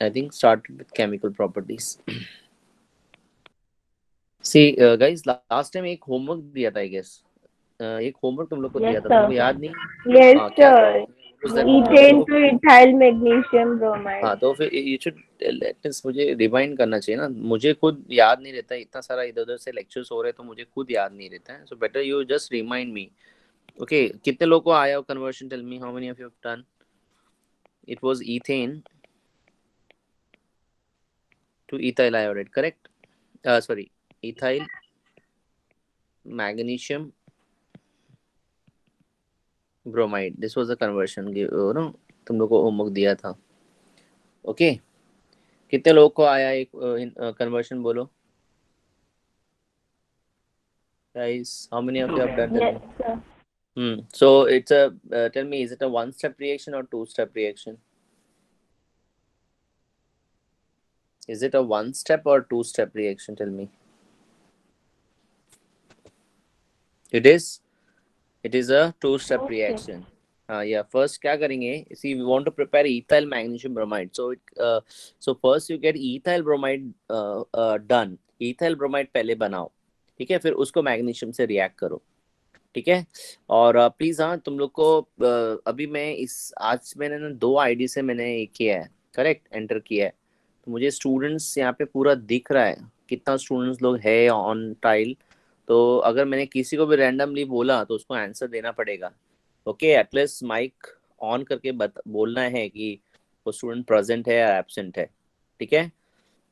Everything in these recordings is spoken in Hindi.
I think started with chemical properties. See, guys, last time एक homework दिया था, I guess. एक homework तुम लोग को Yes, दिया था, तुमको sir. याद नहीं? Yes, हाँ, क्या था? sir. What was that homework? Ethane तुमको to ethyl magnesium हाँ, bromide. तो फिर you should let us, मुझे रिवाइंड करना चाहिए ना, मुझे खुद याद नहीं रहता, इतना सारा इधर उधर से लेक्चर्स हो रहे हैं तो मुझे खुद याद नहीं रहता है. So better you just remind me. Okay, कितने लोगों को आया conversion? Tell me how many of you have done. It was ethane to ethyl iodide, correct? Sorry, ethyl magnesium bromide. This was the conversion. No, तुम लोग को होमवर्क दिया था. ओके, कितने लोग को आया एक कन्वर्शन बोलो. Guys, how many of you have done? Tell Yes, me. sir. So it's a tell me, is it a one-step reaction or two-step reaction? Is it a one-step or two-step reaction? Tell me. It is. It is a two-step Okay. reaction. Yeah. First, क्या करेंगे? See, we want to prepare ethyl magnesium bromide. So first you get ethyl bromide done. Ethyl bromide पहले बनाओ, ठीक है? फिर उसको मैग्नीशियम से रिएक्ट करो, ठीक है? और प्लीज, हाँ, तुम लोग को अभी मैं इस आज मैंने ना 2 आईडी से मैंने ये किया है, करेक्ट, एंटर किया है. तो मुझे स्टूडेंट्स यहाँ पे पूरा दिख रहा है, कितना स्टूडेंट्स लोग है ऑन टाइल. तो अगर मैंने किसी को भी रैंडमली बोला तो उसको आंसर देना पड़ेगा. ओके, एटलीस्ट माइक ऑन करके बोलना है कि वो स्टूडेंट प्रेजेंट है या एब्सेंट है, ठीक है?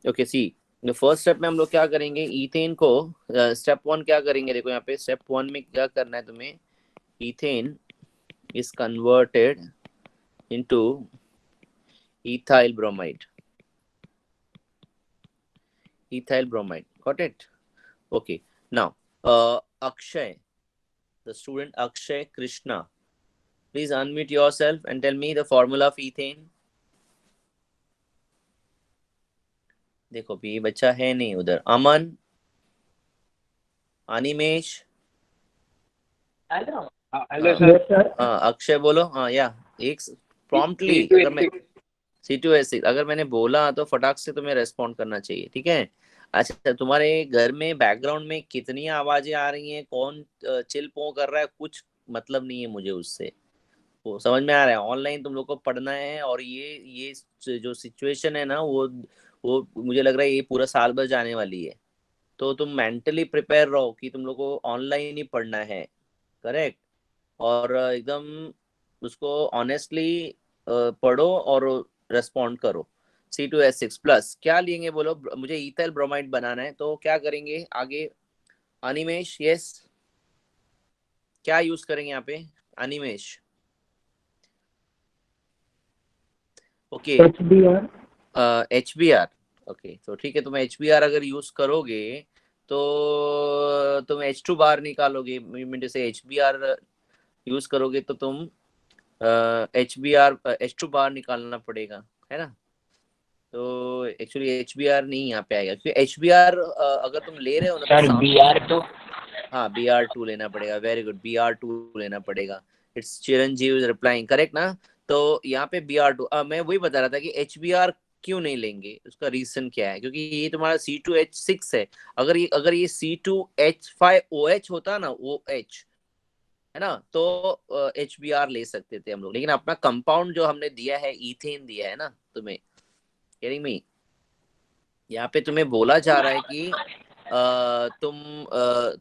ओके, सी, फर्स्ट स्टेप में हम लोग क्या करेंगे, ईथेन को. स्टेप 1 क्या करेंगे, देखो यहाँ पे स्टेप 1 में क्या करना है तुम्हें. Ethane is converted into ethyl bromide. Ethyl bromide, got it? Okay, now Akshay, the student Akshay Krishna, please unmute yourself and tell me the formula of ethane. देखो भी ये बच्चा है नहीं उधर. अमन, अनिमेश. हेलो. हेलो हाँ, सर. Yes, sir. अक्षय बोलो. हाँ, या एक प्रॉम्प्टली, अगर मैं C2H6 अगर मैंने बोला तो फटाक से तुम्हें रेस्पॉन्ड करना चाहिए, ठीक है? अच्छा, तुम्हारे घर में बैकग्राउंड में कितनी आवाजें आ रही हैं, कौन चिल पो कर रहा है, कुछ मतलब नहीं है मुझे उससे. वो समझ में आ रहा है, ऑनलाइन तुम लोग को पढ़ना है, और ये जो सिचुएशन है ना, वो मुझे लग रहा है ये पूरा साल भर जाने वाली है. तो तुम मेंटली प्रिपेयर रहो कि तुम लोग को ऑनलाइन ही पढ़ना है, करेक्ट? और एकदम उसको ऑनेस्टली पढ़ो और रेस्पॉन्ड करो. C2H6 प्लस क्या लेंगे बोलो. मुझे ईथाइल ब्रोमाइड बनाना है, तो क्या करेंगे आगे? अनिमेश, यस, क्या यूज करेंगे यहाँ पे Animesh? Okay, HBr. HBr. Okay, तो ठीक है, तुम HBr अगर यूज करोगे तो तुम H2 बार निकालोगे. मीन से HBr यूज करोगे तो तुम HBr H2 बार निकालना पड़ेगा, है ना? तो एक्चुअली HBr नहीं यहाँ पे आएगा, क्योंकि HBr अगर तुम ले रहे हो ना तो सर साउंड. BR2. हाँ, BR2 लेना पड़ेगा. वेरी गुड, BR2 लेना पड़ेगा. It's Chiranjeev is replying, correct ना? तो यहाँ पे BR2, मैं वही बता रहा था कि HBr क्यों नहीं लेंगे, उसका रीजन क्या है, क्योंकि ये तुम्हारा C2H6 है. अगर ये C2H5OH होता ना, OH, है ना, तो HBr ले सकते थे हम लोग. लेकिन अपना कंपाउंड जो हमने दिया है, ईथेन दिया है ना तुम्हें. हेयरिंग मी? यहाँ पे तुम्हें बोला जा रहा है कि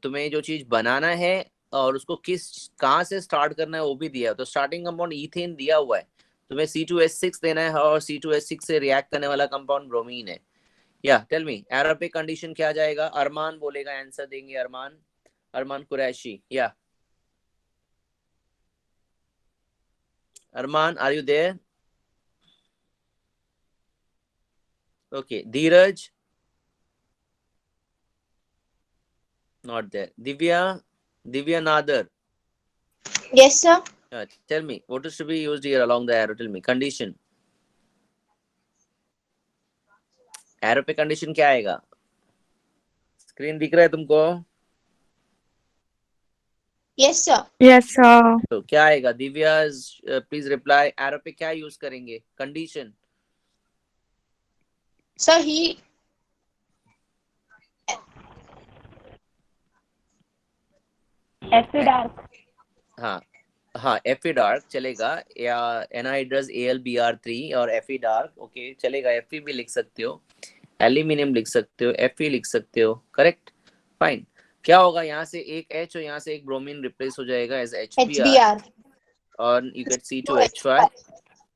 तुम्हें जो चीज बनाना है और उसको किस कहाँ से स्टार्ट करना है वो भी दिया है. तो स्टार्टिंग कंपाउंड ईथेन दिया हुआ है, तुम्हें C2H6 देना है, और C2H6 से रिएक्ट करने वाला कंपाउंड ब्रोमीन है. या टेल मी, एरोबिक कंडीशन क्या जाएगा? अरमान बोलेगा, आंसर देंगे अरमान. अरमान कुरैशी, या Arman, are you there? Okay, Dheeraj, not there. Divya Nadar. Yes, sir. Tell me, what is to be used here along the arrow? Tell me, condition. Arrow पे कंडीशन क्या आएगा? स्क्रीन दिख रहा है तुमको? Yes, sir. Yes, sir. तो क्या आएगा? Divya, please reply. एरो पे क्या यूज करेंगे condition? Sir, he. Acid arc. हाँ हाँ, Fe डार्क चलेगा, या एनहाइड्रस AlBr3 और Fe डार्क, ओके चलेगा, Fe भी लिख सकते हो, एल्यूमिनियम लिख सकते हो, Fe लिख सकते हो, करेक्ट, फाइन। क्या होगा, यहाँ से एक H और यहाँ से एक ब्रोमीन रिप्लेस हो जाएगा एज HBr, HBr. और you get C2H5. C2H5,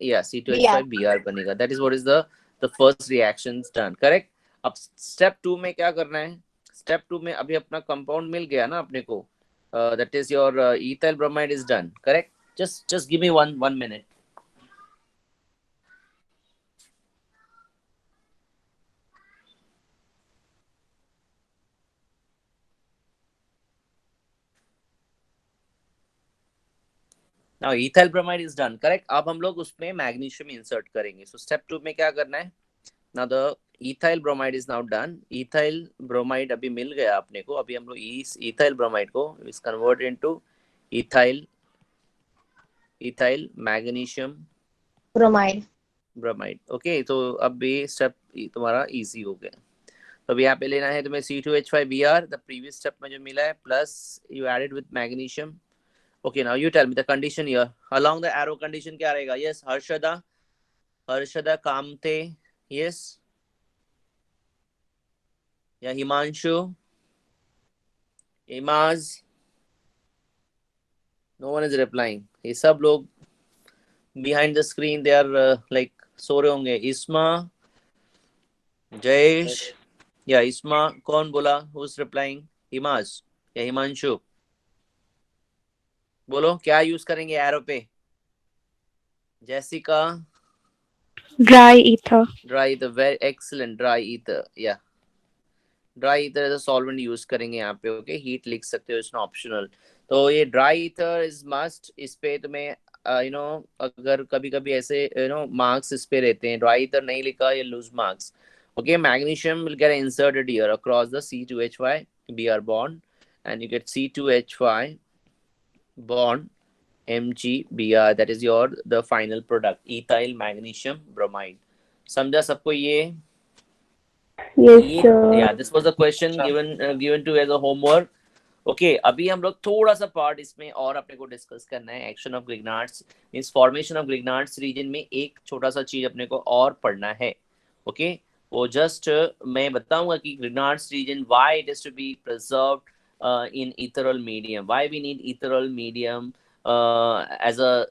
yeah, C2H5Br बनेगा। that is what is the first reactions done, correct। अब स्टेप 2 में क्या करना है, स्टेप 2 में अभी अपना कंपाउंड मिल गया ना अपने को, that is your ethyl bromide is done, correct। just give me one minute। now ethyl bromide is done, correct। अब हम लोग उसमें मैग्नीशियम इंसर्ट करेंगे। so step 2 में क्या करना है, now the ethyl bromide is now done। ethyl bromide अभी मिल गया अपने को, अभी हम लोग इस ethyl bromide को is convert into ethyl magnesium Bromide. Okay. तो अब ये स्टेप तुम्हारा इजी हो गया। तो अभी यहाँ पे लेना है तुम्हें C2H5Br, द प्रीवियस स्टेप में जो मिला है, plus you added with magnesium. Okay, now you tell me the condition here along the arrow condition क्या रहेगा। Yes Harshada Kamte, yes, yeah Himanshu, इमाज, नो वन इज रिप्लाइंग। ये सब लोग behind the screen they are like सो रहे होंगे। इस्मा, जयेश, या इस्मा कौन बोला, हु इज रिप्लाइंग, हिमाज या हिमांशु, बोलो क्या यूज करेंगे एरो पे। Jessica, Dry ether. Dry ether, very excellent, dry ether, yeah dry ether as a solvent use करेंगे यहाँ पे, ओके। हीट लिख सकते हो, इट्स नॉट ऑप्शनल। तो ये ड्राई ईथर इज मस्ट। इस पे तुम्हें अगर कभी कभी ऐसे मार्क्स इस पे रहते हैं, ड्राई ईथर नहीं लिखा, ये lose marks, okay. Magnesium will get inserted here across the C2H5Br bond, and you get C2H5 bond MgBr, that is your the final product, ethyl magnesium bromide। समझा सबको ये? Yes, sir. Yeah, this was a question given to as a homework, okay। अभी हम लोग थोड़ा सा पार्ट इसमें और अपने को डिस्कस करना है। Action of Grignard's means formation of Grignard's region में एक छोटा सा चीज अपने को और पढ़ना है, ओके। वो जस्ट मैं बताऊंगा कि Grignard's region, why it is to be preserved in ethereal medium, why we need ethereal medium as a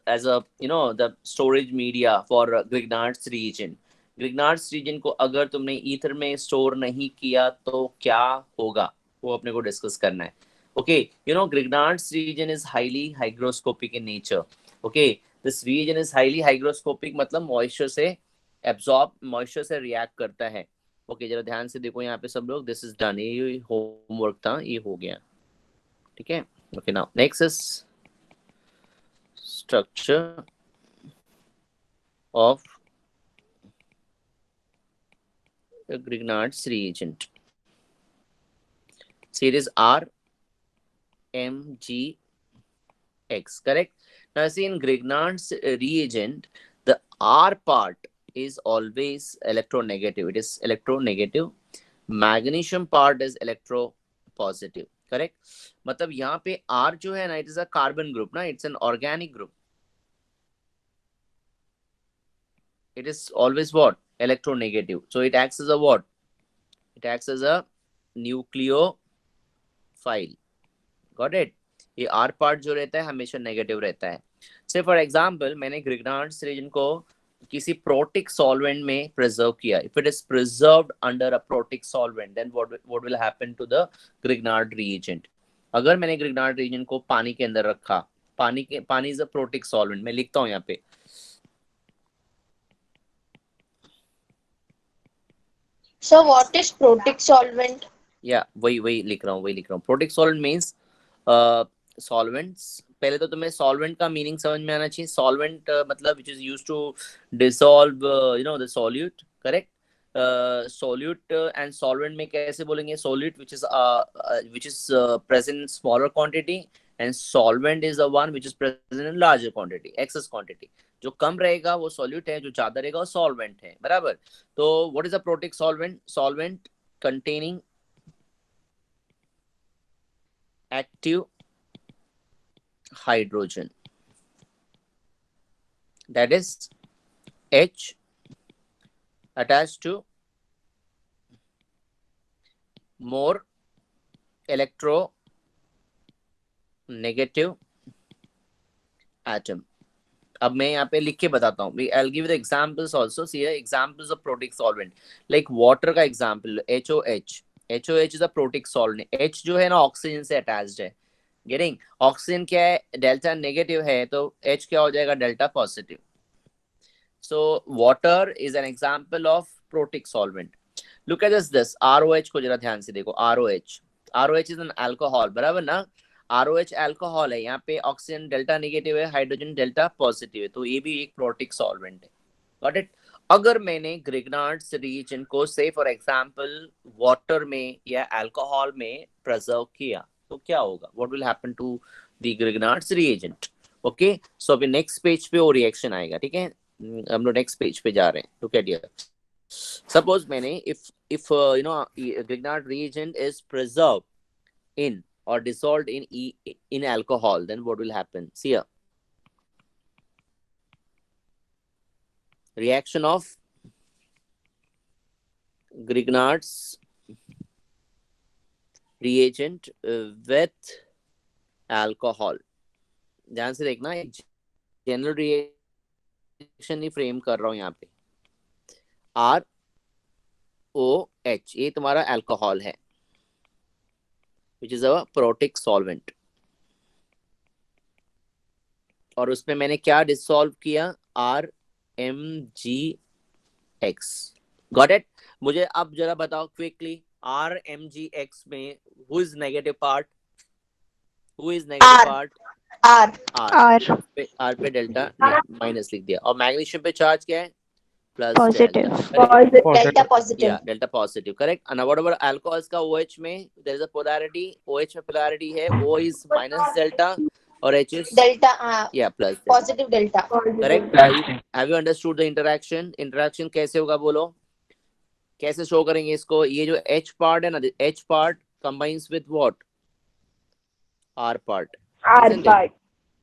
the storage media for Grignard's region। Grignard's region को अगर तुमने ईथर में स्टोर नहीं किया तो क्या होगा, वो अपने को डिस्कस करना है, okay. Grignard's region is highly hygroscopic in nature, okay। this region is highly hygroscopic, मतलब मॉइस्चर से एब्जॉर्ब, मॉइस्चर से रिएक्ट करता है, ओके। जरा ध्यान से देखो यहाँ पे सब लोग, दिस इज डन, ये होमवर्क था, ये हो गया, ठीक है, okay. Now next is structure of Grignard's reagent, series R MgX, correct। Now see, in Grignard's reagent, the R part is always electronegative, it is electronegative, magnesium part is electropositive, correct। मतलब यहाँ पे R जो है ना, it is a carbon group ना, it's an organic group, it is always what, electronegative, so it acts as a what, it acts as a nucleophile, got it। ये R पार्ट जो रहता है हमेशा नेगेटिव रहता है। से फॉर एग्जांपल मैंने ग्रिग्नार्ड्स रीजन को किसी प्रोटिक सॉल्वेंट में प्रिजर्व किया, if it is preserved under a protic solvent, then what will happen to the Grignard reagent. अगर मैंने ग्रिग्नार्ड रिएजेंट को पानी के अंदर रखा, पानी इज अ प्रोटिक सॉल्वेंट, मैं लिखता हूँ यहाँ पे, So what is protic solvent? या वही लिख रहा हूँ। Protic solvent means solvents. पहले तो तुम्हें सॉल्वेंट का मीनिंग समझ में आना चाहिए। सॉल्वेंट मतलब which is used to dissolve the solute, correct. Solute and solvent में कैसे बोलेंगे, solute which is present in smaller quantity, and solvent is the one which is present in larger quantity, excess quantity। जो कम रहेगा वो सॉल्यूट है, जो ज्यादा रहेगा वो सॉल्वेंट है, बराबर। तो what is a protic solvent? Solvent containing active hydrogen, that is H attached to more electronegative atom. अब मैं यहाँ पे लिख के बताता हूँ, I'll give you the examples also. See here, examples of protic solvent, like water का example HOH. HOH is a protic solvent. H जो है ना ऑक्सीजन से अटैच्ड है, गेटिंग। ऑक्सीजन क्या है, डेल्टा नेगेटिव है, तो H क्या हो जाएगा, delta positive. So water is an example of protic solvent. Look at this ROH को जरा ध्यान से देखो। ROH इज एन अल्कोहल, बराबर ना। ROH अल्कोहल है, यहाँ पे ऑक्सीजन डेल्टा नेगेटिव है, हाइड्रोजन डेल्टा पॉजिटिव है, तो ये भी एक प्रोटिक सॉल्वेंट है। Got it. अगर मैंने ग्रिग्नार्ड्स रीजन को से फॉर एग्जांपल वाटर में या अल्कोहल में प्रिजर्व किया तो क्या होगा, what will happen to the Grignard's reagent. Okay, so अभी नेक्स्ट पेज पे वो रिएक्शन आएगा, ठीक है। हम लोग नेक्स्ट पेज पे जा रहे हैं। लुक एट हियर, सपोज मैंने if you know Grignard reagent is preserved in or dissolved in alcohol, then what will happen? See here, reaction of Grignard's reagent with alcohol. ध्यान से देखना, एक जनरल रिएक्शन ही फ्रेम कर रहा हूं यहाँ पे। ROH ये तुम्हारा अल्कोहल है, which is a protic solvent, और उसमें मैंने क्या डिसॉल्व किया, RMgX। Got it. मुझे अब जरा बताओ क्विकली, RMgX में who is negative part, who is negative part? R. R पे डेल्टा माइनस लिख दिया, और मैग्नीशियम पे चार्ज क्या है, plus Positive. Delta positive. Yeah, delta positive, correct. And what about alcohols का OH में, there is a polarity, OH में polarity है, O is minus delta और H is Delta. yeah plus delta. Positive delta. Correct. Have you understood the interaction? Interaction कैसे होगा बोलो, कैसे शो करेंगे इसको? ये जो H part है ना, H part combines with what, R part, isn't it?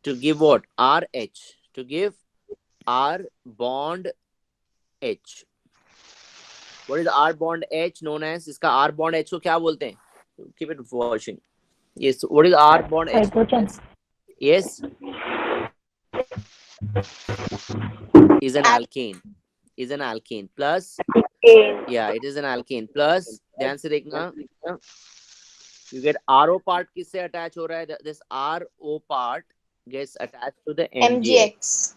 To give what, RH, to give R bond H. What is R bond H known as? इसका R bond H को क्या बोलते हैं? Keep it watching. Yes. What is R bond H? Yes. Is an alkane. Is an alkane. Plus. Yeah, it is an alkane. Plus. ध्यान से देखना. You get RO part किससे attach हो रहा है? This RO part gets attached to the MgX.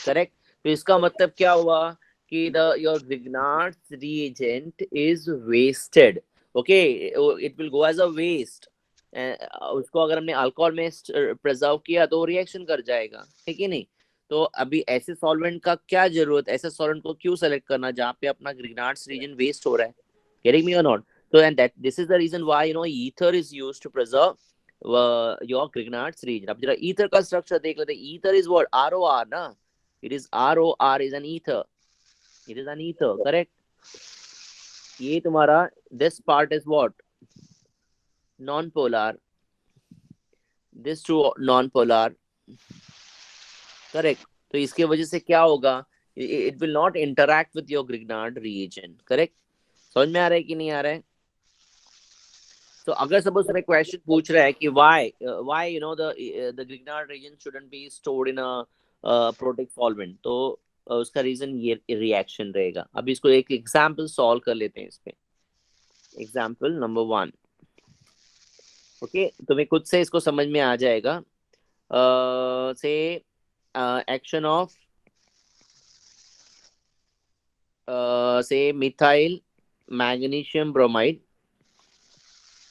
Correct. तो इसका मतलब क्या हुआ कि your Grignard's reagent is wasted. Okay, it will go as a waste. उसको अगर हमने अल्कोहल में प्रिजर्व किया तो रिएक्शन कर जाएगा, ठीक है नहीं। तो अभी ऐसे सॉल्वेंट का क्या जरूरत, ऐसे सॉल्वेंट को क्यों सेलेक्ट करना जहाँ पे अपना Grignard's reagent वेस्ट हो रहा है, getting me or not? So and that this is the reason why ether is used to preserve your Grignard's reagent. अब जरा ether का स्ट्रक्चर देख लेते हैं। ether is what, ROR ना, it is ROR is an ether. It is an ether, correct? ये तुम्हारा this part is what, non-polar, this two non-polar, correct? तो इसके वजह से क्या होगा, it will not interact with your Grignard reagent, correct? समझ में आ रहा है कि नहीं आ रहा है? तो अगर सपोज तुम्हें क्वेश्चन पूछ रहा है कि why the Grignard reagent shouldn't be stored in a protic solvent, तो उसका रीजन ये रिएक्शन रहेगा। अब इसको एक एग्जांपल सॉल्व कर लेते हैं इस पे। एग्जांपल नंबर 1, ओके, तुम्हें खुद से इसको समझ में आ जाएगा। से एक्शन ऑफ से methyl magnesium bromide,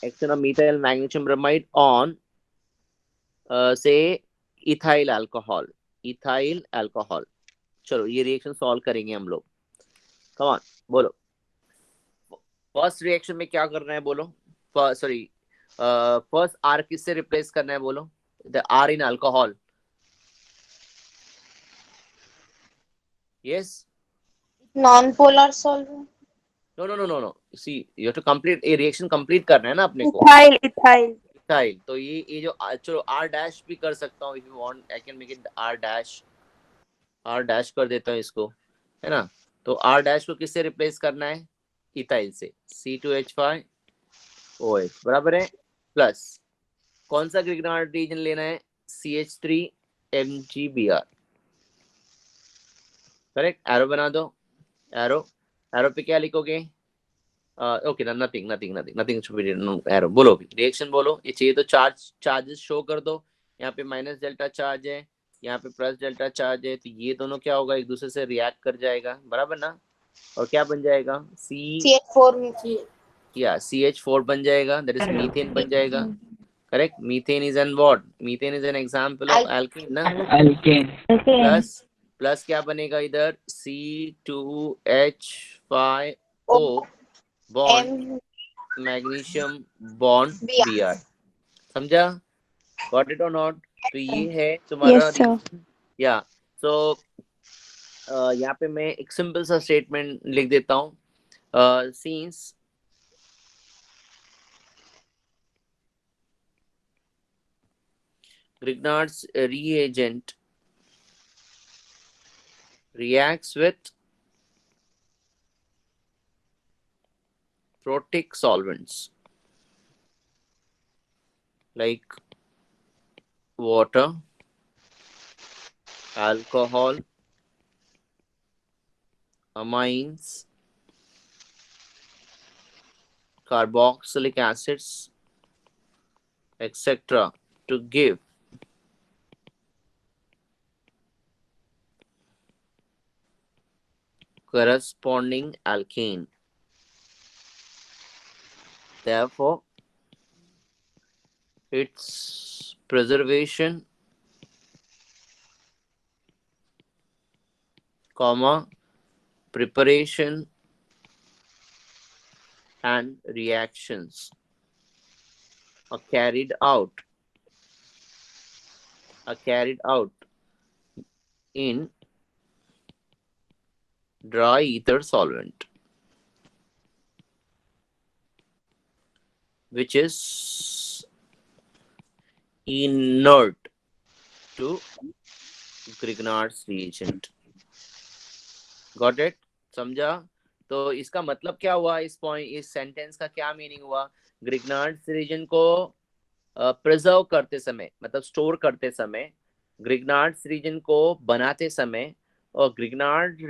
action of methyl magnesium bromide on से इथाइल अल्कोहल। चलो ये रिएक्शन सॉल्व करेंगे हम लोग। कम ऑन, बोलो फर्स्ट रिएक्शन में क्या करना है बोलो। सॉरी, फर्स्ट आर किससे रिप्लेस करना है बोलो, the R in alcohol. Yes. Non-polar solvent. No. See, you have to complete a reaction complete करना है ना अपने को. Ethyl, ethyl. Ethyl. तो ये जो चलो R dash भी कर सकता हूँ if you want. I can make it R dash. R dash कर देता हूँ इसको, है ना. तो R dash को किससे रिप्लेस करना है? इथाइल से. C2H5OH बराबर है. प्लस कौन सा ग्रिग्नार्ड रीजन लेना है? CH3MgBr. करेक्ट. एरो बना दो. एरो पे क्या लिखोगे? Okay, nothing arrow. बोलो भी रिएक्शन बोलो. ये चाहिए तो चार्जेस शो कर दो. यहाँ पे माइनस डेल्टा चार्ज है, यहाँ पे प्लस डेल्टा चार्ज है, तो ये दोनों क्या होगा? एक दूसरे से रिएक्ट कर जाएगा, बराबर ना. और क्या बन जाएगा? CH4 बन जाएगा. दैट इज मीथेन बन जाएगा. Correct. Methane is an what? Methane is an example of alkene ना. प्लस क्या बनेगा इधर? C2H5O bond magnesium bond Br. समझा? गॉट इट और नॉट? तो ये है तुम्हारा. Yes, sir. या सो यहाँ पे मैं एक सिंपल सा स्टेटमेंट लिख देता हूँ. Since Grignard's reagent reacts with protic solvents like water, alcohol, amines, carboxylic acids, etc. to give corresponding alkane. Therefore, its preservation, preparation and reactions are carried out in dry ether solvent, which is inert to Grignard's reagent. Got it? समझा? तो इसका मतलब क्या हुआ? इस सेंटेंस का क्या मीनिंग हुआ? ग्रिग्नार्ड्स रीजन को प्रिजर्व करते समय, मतलब स्टोर करते समय, ग्रिग्नार्ड्स रीजन को बनाते समय, और ग्रिग्नार्ड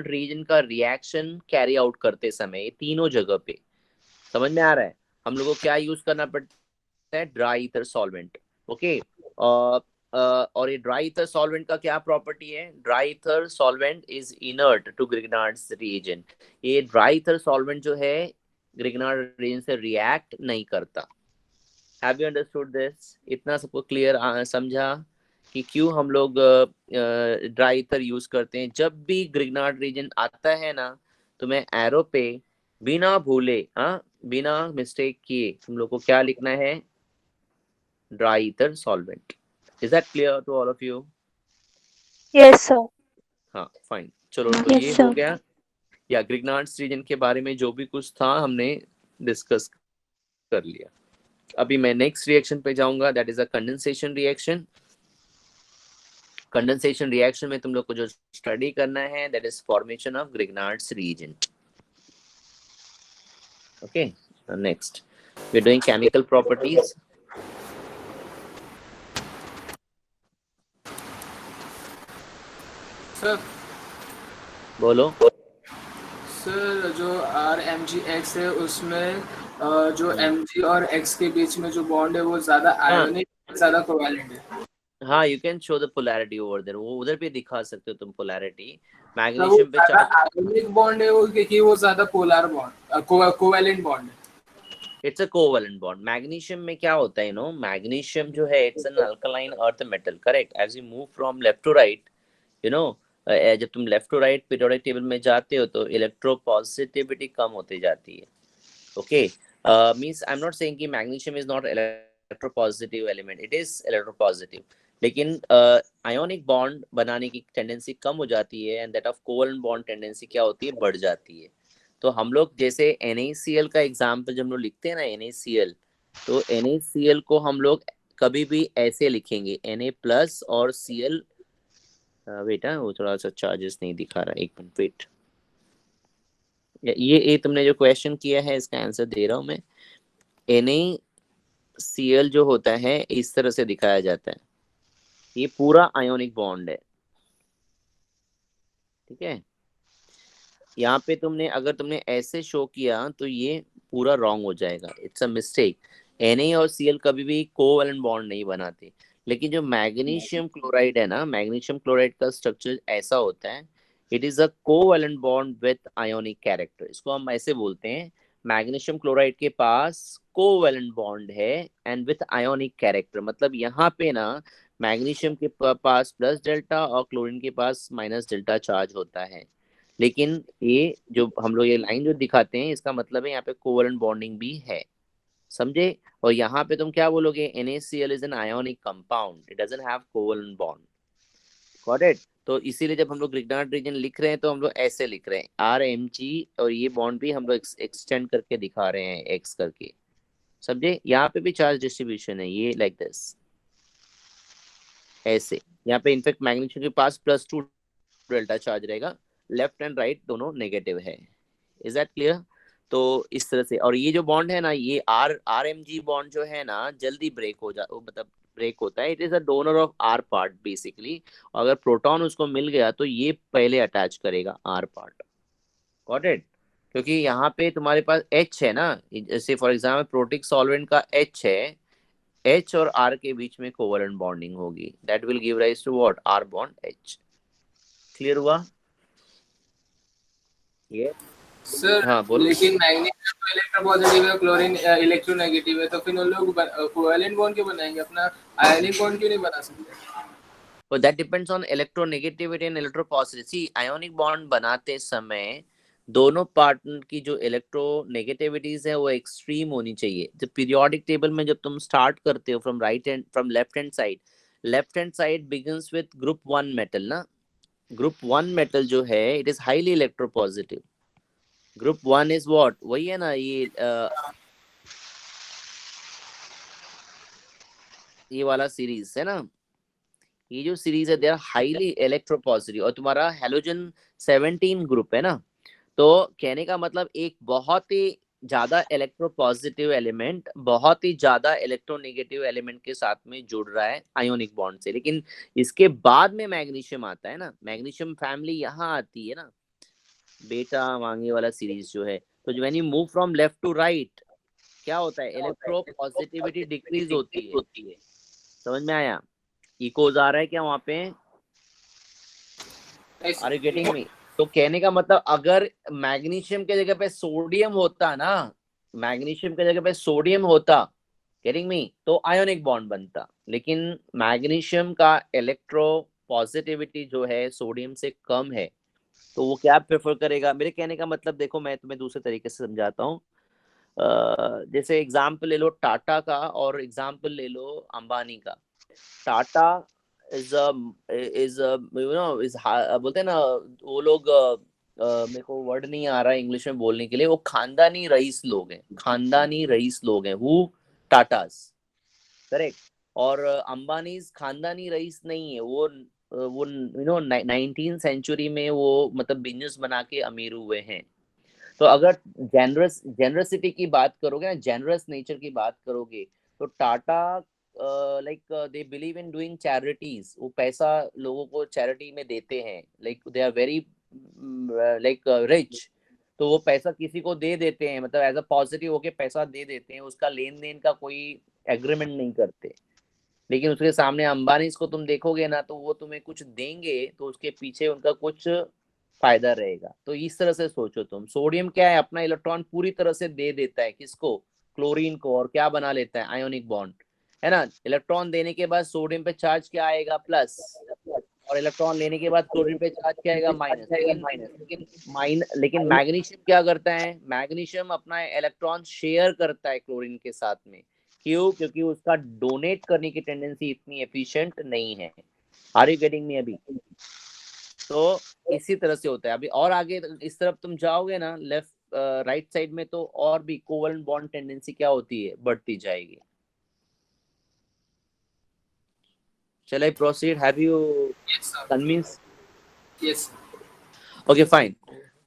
रीजन का रिएक्शन कैरी आउट करते समय, ये तीनों जगह पे. समझ में आ रहा है? हम लोगों को क्या यूज करना पड़ता है? Dry ether solvent. ओके. और ये ड्राई ईथर सॉल्वेंट का क्या प्रॉपर्टी है? Dry ether solvent is inert to Grignard's reagent. ये ड्राई ईथर सॉल्वेंट जो है ग्रिग्नार्ड रीजन से रिएक्ट नहीं करता. Have you understood this? इतना सबको क्लियर समझा कि क्यों हम लोग ड्राई ईथर यूज करते हैं? जब भी ग्रिग्नार्ड रीजन आता है ना, तो मैं एरो पे बिना भूले, बिना मिस्टेक किए तुम लोग को क्या लिखना है? Dry ether solvent. Is that clear to all of you? Yes, sir. हाँ, फाइन. चलो, तो Yes, ये sir. हो गया. या ग्रिग्नार्ड्स रीजन के बारे में जो भी कुछ था हमने डिस्कस कर लिया. अभी मैं नेक्स्ट रिएक्शन पे जाऊंगा. That is a condensation reaction. Condensation reaction में तुम लोग को जो स्टडी करना है, that is formation of Grignard's reagent. Okay. Next we are doing chemical properties. Sir बोलो. सर जो RMgX है उसमें जो Mg और X के बीच में जो बॉन्ड है वो ज्यादा आयोनिक, ज्यादा कोवैलेंट है. हाँ, you can show the polarity over there. वो उधर पे दिखा सकते हो तुम पोलैरिटी. मैग्नीशियम पे आयोनिक बॉन्ड है वो, क्योंकि वो ज्यादा पोलर बॉन्ड, कोवैलेंट बॉन्ड है. It's a covalent bond. Magnesium में क्या होता है, मैग्नीशियम जो है it's an alkaline earth metal. Correct. As you move from left to right, जब तुम left to right periodic table में जाते हो तो इलेक्ट्रोपॉजिटिविटी कम होती जाती है. Okay. Means I am not saying कि magnesium is not electropositive element. It is electropositive, लेकिन आयोनिक बॉन्ड बनाने की टेंडेंसी कम हो जाती है, and that of covalent bond tendency क्या होती है, बढ़ जाती है। तो हम लोग जैसे NaCl का एग्जाम्पल जब हम लोग लिखते हैं ना NaCl, तो NaCl को हम लोग कभी भी ऐसे लिखेंगे Na+ और Cl। बेटा वो थोड़ा सा चार्जेस नहीं दिखा रहा, एक मिनट वेट। ये तुमने जो क्वेश्चन किया है इसका आंसर दे रहा हूं मैं। NaCl जो होता है इस तरह से दिखाया जाता है, ये पूरा आयोनिक बॉन्ड है, ठीक है। यहाँ पे तुमने अगर तुमने ऐसे शो किया तो ये पूरा रॉन्ग हो जाएगा, इट्स अ मिस्टेक। Na और Cl कभी भी कोवैलेंट बॉन्ड नहीं बनाते। लेकिन जो मैग्नीशियम क्लोराइड है ना, मैग्नीशियम क्लोराइड का स्ट्रक्चर ऐसा होता है, it is a covalent bond with ionic character. इसको हम ऐसे बोलते हैं, मैग्नीशियम क्लोराइड के पास कोवैलेंट बॉन्ड है एंड विथ आयोनिक कैरेक्टर। मतलब यहाँ पे ना मैग्नीशियम के पास प्लस डेल्टा और क्लोरीन के पास माइनस डेल्टा चार्ज होता है। लेकिन ये जो हम लोग ये लाइन जो दिखाते हैं इसका मतलब है यहाँ पे कोवैलेंट बॉन्डिंग भी है, समझे। और यहाँ पे तुम क्या बोलोगे, NaCl is an ionic compound, it doesn't have covalent bond. Got it. तो इसीलिए जब हम लोग ग्रिग्नार्ड रीजन लिख रहे हैं तो हम लोग ऐसे लिख रहे हैं RMG, और ये बॉन्ड भी हम लोग एक्सटेंड करके दिखा रहे हैं एक्स करके, समझे। यहाँ पे भी चार्ज डिस्ट्रीब्यूशन है, ये लाइक दिस ऐसे। यहाँ पे इनफेक्ट मैग्नीशियम के पास +2 डेल्टा चार्ज रहेगा, लेफ्ट एंड राइट दोनों नेगेटिव है। Is that clear. तो इस तरह से, और ये जो बॉन्ड है ना, ये RMG बॉन्ड जो है ना जल्दी ब्रेक हो जा, मतलब ब्रेक होता है। It is a donor of R part basically. अगर प्रोटॉन उसको मिल गया तो ये पहले अटैच करेगा R पार्ट। Got it. क्योंकि यहाँ पे तुम्हारे पास H है ना, जैसे फॉर एग्जाम्पल प्रोटिक सॉल्वेंट का H है, H और R के बीच में कोवैलेंट बॉन्डिंग होगी, that will give rise to what, R bond H। Clear हुआ ये। सर हाँ बोलो। लेकिन मैग्नीशियम तो इलेक्ट्रोपॉजिटिव है, क्लोरीन इलेक्ट्रोनेगेटिव है, तो फिर उन लोग कोवैलेंट बॉन्ड क्यों बनाएंगे, अपना आयनिक बॉन्ड क्यों नहीं बना सकते? But that depends on electronegativity and electropositivity. See, ionic bond बनाते समय दोनों पार्टनर की जो इलेक्ट्रोनेगेटिविटीज है वो एक्सट्रीम होनी चाहिए। जब पीरियोडिक टेबल में जब तुम स्टार्ट करते हो from right hand, from left hand side begins with group 1 metal ना। ग्रुप 1 मेटल जो है it is highly electropositive. Group 1 is what, वही है ना ये वाला सीरीज है ना, ये जो सीरीज है दे आर हाईली इलेक्ट्रोपॉजिटिव। और तुम्हारा हेलोजन 17 ग्रुप है ना, तो कहने का मतलब एक बहुत ही ज्यादा इलेक्ट्रोपॉजिटिव एलिमेंट बहुत ही ज्यादा इलेक्ट्रोनेगेटिव एलिमेंट के साथ में जुड़ रहा है आयोनिक बॉन्ड से। लेकिन इसके बाद में मैग्नीशियम आता है ना, मैग्नीशियम फैमिली यहाँ आती है ना, बेटा मांगे वाला सीरीज जो है। तो when you move from left to right क्या होता है, इलेक्ट्रोपॉजिटिविटी डिक्रीज होती है। समझ में आया। इकोज आ रहा है क्या वहां पे, आर यू गेटिंग मी। तो कहने का मतलब अगर मैग्नीशियम के जगह पे सोडियम होता ना, मैग्नीशियम के जगह पे सोडियम होता, गेटिंग मी, तो आयोनिक बॉन्ड बनता। लेकिन मैग्नीशियम का इलेक्ट्रो पॉजिटिविटी जो है सोडियम से कम है, तो वो क्या प्रेफर करेगा। मेरे कहने का मतलब देखो मैं तुम्हें दूसरे तरीके से समझाता हूँ। जैसे एग्जाम्पल ले लो टाटा का और एग्जाम्पल ले लो अंबानी का। टाटा इज बोलते हैं ना वो लोग, मेरे को वर्ड नहीं आ रहा है इंग्लिश में बोलने के लिए, वो खानदानी रईस लोग हैं, खानदानी रईस लोग हैं हु टाटास, करेक्ट। और अंबानी खानदानी रईस नहीं है, वो 19 सेंचुरी में वो मतलब बिजनेस बना के अमीर हुए हैं। तो अगर जेनरसिटी की बात करोगे ना, जेनरस नेचर की बात करोगे, तो Tata like they believe in doing charities, वो पैसा लोगों को चैरिटी में देते हैं, like they are very like rich. तो वो पैसा किसी को दे देते हैं, मतलब एज अ पॉजिटिव होके पैसा दे देते हैं, उसका लेन देन का कोई एग्रीमेंट नहीं करते। लेकिन उसके सामने अंबानी को तुम देखोगे ना, तो वो तुम्हें कुछ देंगे तो उसके पीछे उनका कुछ फायदा रहेगा। तो इस तरह से सोचो तुम, सोडियम क्या है, अपना इलेक्ट्रॉन पूरी तरह से दे देता है किसको, क्लोरीन को, और क्या बना लेता है, आयोनिक बॉन्ड, है ना। इलेक्ट्रॉन देने के बाद सोडियम पे चार्ज क्या आएगा, प्लस, और इलेक्ट्रॉन लेने के बाद क्लोरीन पे चार्ज क्या आएगा, माइनस। लेकिन मैग्नीशियम क्या करता है, मैग्नीशियम अपना इलेक्ट्रॉन शेयर करता है क्लोरीन के साथ में। क्यों? क्योंकि उसका डोनेट करने की टेंडेंसी इतनी एफिशिएंट नहीं है। आर यू गेटिंग मी अभी? तो इसी तरह से होता है। अभी और आगे इस तरफ तुम जाओगे ना, लेफ्ट राइट साइड में, तो और भी कोवेलेंट बॉन्ड टेंडेंसी क्या होती है, बढ़ती जाएगी। Shall I proceed? Have you Yes, sir. convinced? Yes. Okay, fine.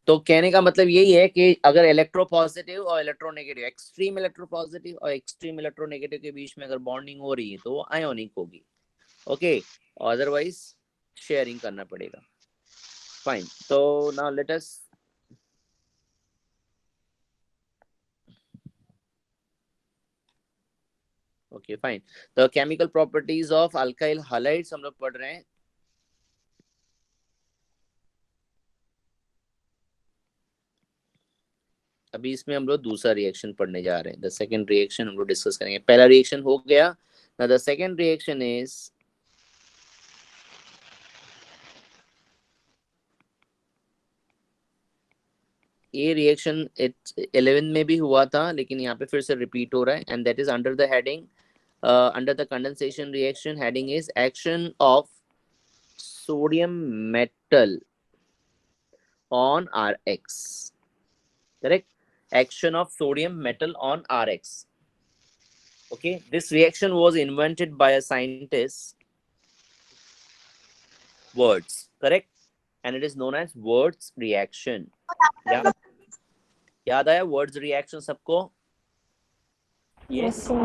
तो कहने का मतलब यही है कि अगर इलेक्ट्रोपॉजिटिव और इलेक्ट्रोनेगेटिव, एक्सट्रीम इलेक्ट्रोपॉजिटिव और एक्सट्रीम इलेक्ट्रोनेगेटिव के बीच में अगर बॉन्डिंग हो रही है तो वो आयोनिक होगी। ओके, अदरवाइज शेयरिंग करना पड़ेगा। फाइन, तो now let us okay fine, the chemical properties of alkyl halides हम लोग पढ़ रहे हैं। अभी इसमें हम लोग दूसरा रिएक्शन पढ़ने जा रहे हैं। द सेकंड रिएक्शन हम लोग डिस्कस करेंगे। पहला रिएक्शन हो गया, now the second reaction is, ये रिएक्शन 11 में भी हुआ था लेकिन यहाँ पे फिर से रिपीट हो रहा है, and that is under the heading, under the condensation reaction. Heading is action of sodium metal on Rx. Correct? Action of sodium metal on Rx. Okay, this reaction was invented by a scientist, Wurtz. Correct? And it is known as Wurtz reaction. याद आया Wurtz reaction सबको? Yes, sir.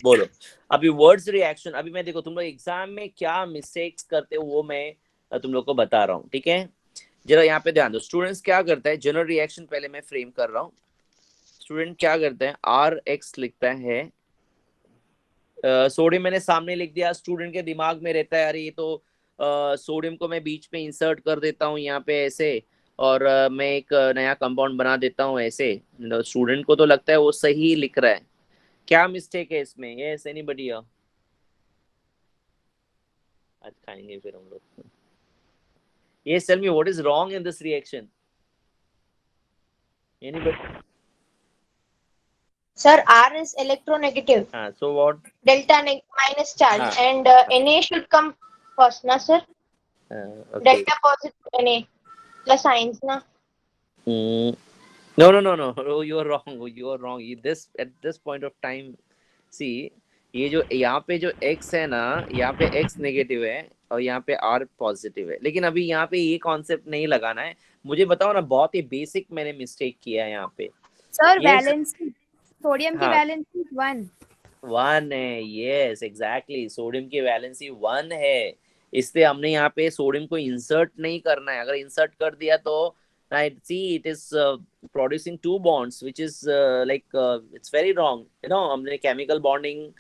बोलो। अभी वर्ड्स रिएक्शन, अभी मैं देखो तुम लोग एग्जाम में क्या मिस्टेक्स करते हो वो मैं तुम लोग को बता रहा हूँ, ठीक है? जरा यहाँ पे ध्यान दो। स्टूडेंट्स क्या करता है, जनरल रिएक्शन पहले मैं फ्रेम कर रहा हूँ। स्टूडेंट क्या करता है, Rx लिखता है, सोडियम मैंने सामने लिख दिया। स्टूडेंट के दिमाग में रहता है अरे ये तो सोडियम को मैं बीच में इंसर्ट कर देता हूँ यहाँ पे ऐसे, और मैं एक नया कंपाउंड बना देता हूँ ऐसे। स्टूडेंट को तो लगता है वो सही लिख रहा है। क्या मिस्टेक है इसमें? Yes anybody? आज खाएंगे फिर हम लोग। Yes, tell me what is wrong in this reaction. Anybody? Sir, R is electronegative. So what? Delta minus charge. And Na should come first, na sir? Okay. Delta positive Na plus signs, na? No. Oh, you are wrong. You are wrong. This at this point of time, see, ये जो यहाँ पे जो X है ना, यहाँ पे X नेगेटिव है और यहाँ पे R पॉजिटिव है। लेकिन अभी यहाँ पे ये कॉन्सेप्ट नहीं लगाना है। मुझे बताओ ना, बहुत ही बेसिक मैंने मिस्टेक किया है यहाँ पे। सर वैलेंसी, सोडियम की हाँ, वैलेंसी 1 है। यस एग्जैक्टली, सोडियम की वैलेंसी 1 है। इसलिए हमने यहाँ पे सोडियम को इंसर्ट नहीं करना है। अगर इंसर्ट कर दिया तो see it is producing two bonds which is it's very wrong, हमने केमिकल बॉन्डिंग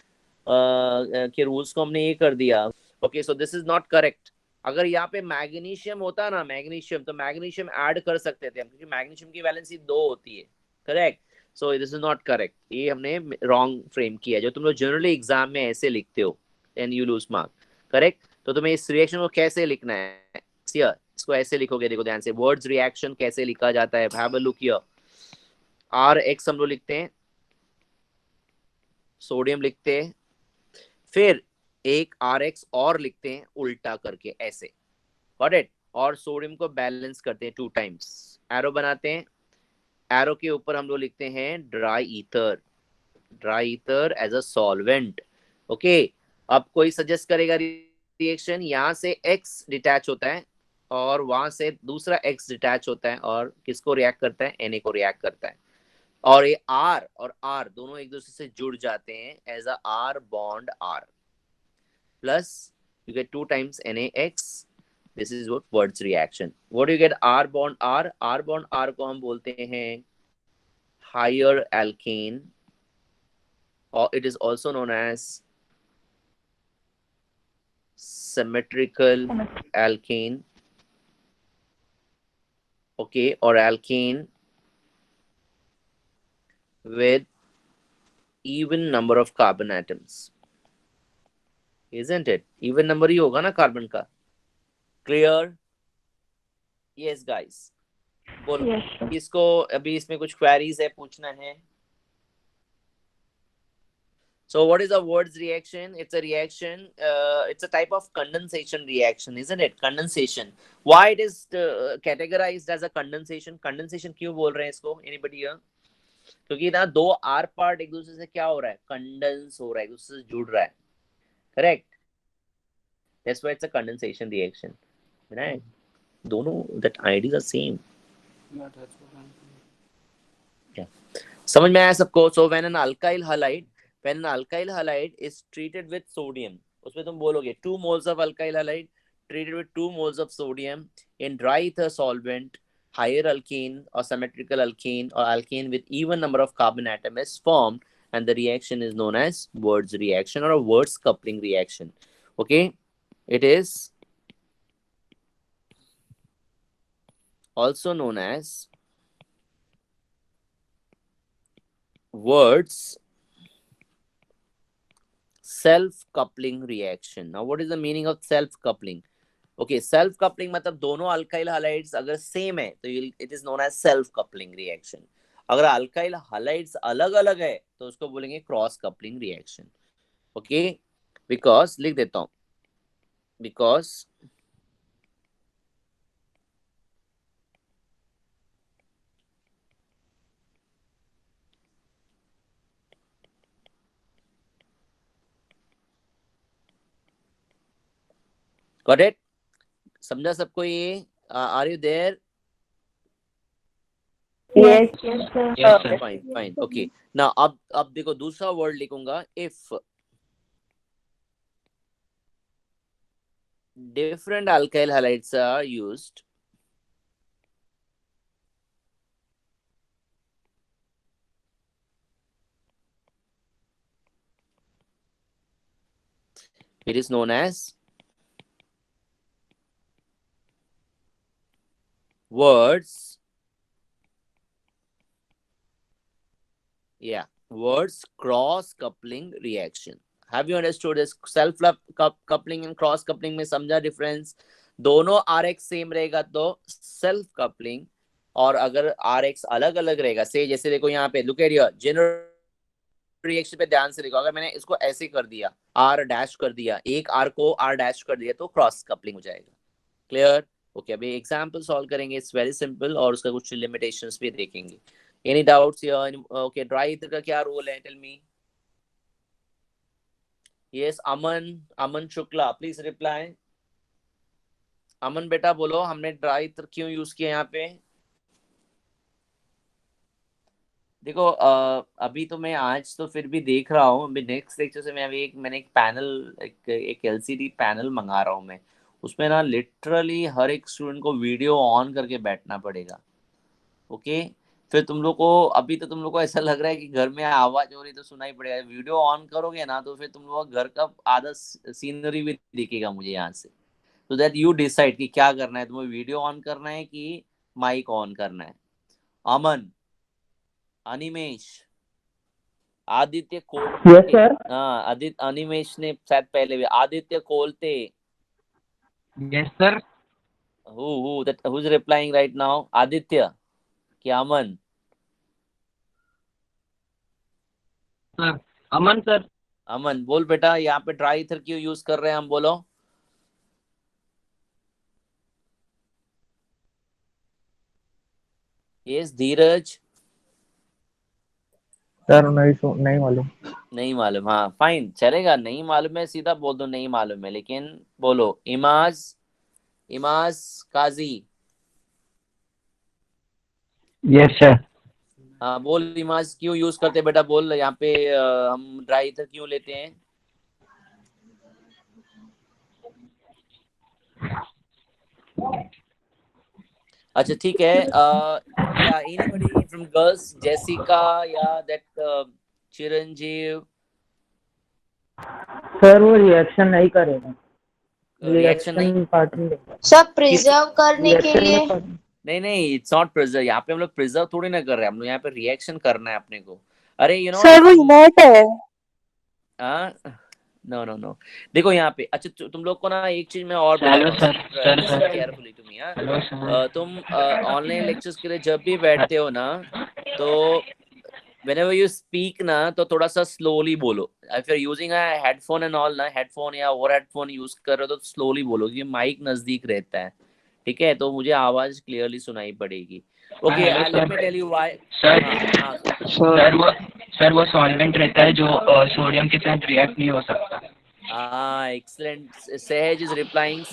के रूल्स को हमने ये कर दिया। Okay, so this is not correct. अगर यहाँ पे मैग्नीशियम होता ना, मैग्नीशियम, तो मैग्नीशियम ऐड कर सकते थे हम, क्योंकि मैग्नीशियम की वैलेंसी 2 होती है। Correct? So this is not correct. ये हमने रॉन्ग फ्रेम किया। जो तुम लोग जनरली एग्जाम में ऐसे लिखते हो and you lose mark. Correct? तो तुम्हें इस रिएक्शन को कैसे लिखना है, इसको ऐसे लिखोगे। देखो ध्यान से, वर्ड्स रिएक्शन कैसे लिखा जाता है। Have a look here. Rx हम लोग लिखते हैं, सोडियम लिखते हैं, फिर एक Rx और लिखते हैं उल्टा करके ऐसे। Got it? और सोडियम को बैलेंस करते हैं 2 टाइम्स, एरो बनाते हैं। एरो के ऊपर हम लोग लिखते हैं dry ether, dry ether as a solvent. Okay, अब कोई सजेस्ट करेगा रिएक्शन, यहाँ से X डिटैच होता है और वहां से दूसरा X डिटैच होता है, और किसको रिएक्ट करता है? Na को रिएक्ट करता है। और ये R और R दोनों एक दूसरे से जुड़ जाते हैं as a R bond R, plus you get 2 times NaX. This is what Wurtz reaction. What do you get? R bond R. R bond R को हम बोलते हैं higher alkane, or it is also known as symmetrical alkane. Okay, or alkane with even number of carbon atoms. Isn't it? Even number ही होगा ना कार्बन का। Clear? Yes guys. बोलो। Yes, sir. इसको अभी इसमें कुछ क्वेरीज है, पूछना है? So what is a Wurtz reaction? It's a reaction, it's a type of condensation reaction, isn't it? Condensation. Why it is categorized as a condensation? Condensation क्यों बोल रहे हैं इसको? Anybody here? क्योंकि ना दो R part एक दूसरे से क्या हो रहा है? कंडेंस हो रहा है, एक दूसरे से जुड़ रहा है. Correct? That's why it's a condensation reaction. Right? दोनों that ideas are same. Yeah. समझ में आया सबको? So when an alkyl halide is treated with sodium, उसमें तुम बोलोगे 2 moles of alkyl halide treated with 2 moles of sodium in dry ether solvent, higher alkene or symmetrical alkene or alkane with even number of carbon atom is formed, and the reaction is known as Wurtz reaction or a Wurtz coupling reaction. Okay, it is also known as Wurtz self-coupling reaction. Now, what is the meaning of self-coupling? Okay, self-coupling मतलब दोनों alkyl halides अगर same है तो it is known as self-coupling reaction. अगर alkyl halides अलग-अलग है तो उसको बोलेंगे cross-coupling reaction. Okay, because लिख देता हूँ, because got it? समझा सबको ये? Are you there? Yes. Yes, sir. Fine. Okay. Now अब देखो दूसरा वर्ड लिखूंगा, if different alkyl halides are used, it is known as Wurtz. Yeah, Wurtz cross coupling reaction. Have you understood this? Self coupling and cross coupling में समझा difference? दोनों RX सेम रहेगा तो self coupling, और अगर RX अलग अलग रहेगा, से जैसे देखो यहाँ पे look at your general reaction पे ध्यान से देखो, अगर मैंने इसको ऐसे कर दिया, R डैश कर दिया, एक R को R डैश कर दिया तो क्रॉस कपलिंग हो जाएगा. क्लियर? ओके, अभी एग्जांपल सॉल्व करेंगे. इट्स वेरी सिंपल और उसका कुछ लिमिटेशंस भी देखेंगे. Any doubts here? Okay, dry ether का क्या रोल है? Tell me. Yes, Aman Shukla, please reply. Aman बेटा बोलो, हमने ड्राई ईथर क्यों यूज किया यहाँ पे? देखो अभी तो मैं आज तो फिर भी देख रहा हूँ, अभी नेक्स्ट लेक्चर से मैंने एक पैनल, एक एलसीडी पैनल मंगा रहा हूँ मैं. उसमें ना लिटरली हर एक स्टूडेंट को वीडियो ऑन करके बैठना पड़ेगा. ओके, फिर तुम लोग को, अभी तो तुम लोग को ऐसा लग रहा है कि घर में आवाज हो रही तो सुनाई पड़ेगा. वीडियो ऑन करोगे ना तो फिर तुम लोग घर का आधा सीनरी भी दिखेगा मुझे यहाँ से. तो दैट यू डिसाइड कि क्या करना है, तुम्हें वीडियो ऑन करना है कि माइक ऑन करना है. अमन, अनिमेश, आदित्य कोलते. Yes, sir. हाँ, आदित्य, अनिमेश ने शायद पहले भी. Aditya Kolte. Yes, sir. Who's replying right now? Aditya क्या अमन? Sir. अमन सर. अमन बोल बेटा, यहाँ पे ड्राई ईथर क्यों यूज कर रहे हैं हम? बोलो. यस, धीरज. सर नहीं मालूम. नहीं मालूम? हाँ फाइन, चलेगा. नहीं मालूम है सीधा बोल दो नहीं मालूम है, लेकिन बोलो. इमाज काजी. Yes, sir. हाँ बोल इमाज, क्यों यूज करते बेटा? बोल यहाँ पे हम ड्राई ईथर क्यों लेते हैं? अच्छा ठीक है. या anybody from girls, Jessica या that चिरंजीव? सर वो रिएक्शन नहीं करेगा. रिएक्शन नहीं पार्ट में सब प्रिजर्व करने के लिए. नहीं, इट्स नॉट प्रिजर्व. यहाँ पे हम लोग प्रिजर्व थोड़ी ना कर रहे हैं, हम लोग यहाँ पे रिएक्शन करना है अपने को. अरे यू नो सर वो नेट है. नो देखो यहाँ पे. अच्छा तुम लोग को ना एक चीज मैं और केयरफुली टू मी. तुम ऑनलाइन लेक्चर्स के लिए जब भी बैठते हो ना, तो whenever you speak ना तो थोड़ा सा slowly बोलो. If you're using a headphone and all ना, headphone या और headphone use कर रहे हो तो slowly बोलो क्योंकि माइक नजदीक रहता है. ठीक है, तो मुझे आवाज क्लियरली सुनाई पड़ेगी. Okay, let me tell you why. Sir हाँ सर वो सॉल्वेंट रहता है जो सोडियम के साथ रिएक्ट नहीं हो सकता. excellent. Sahaj is replying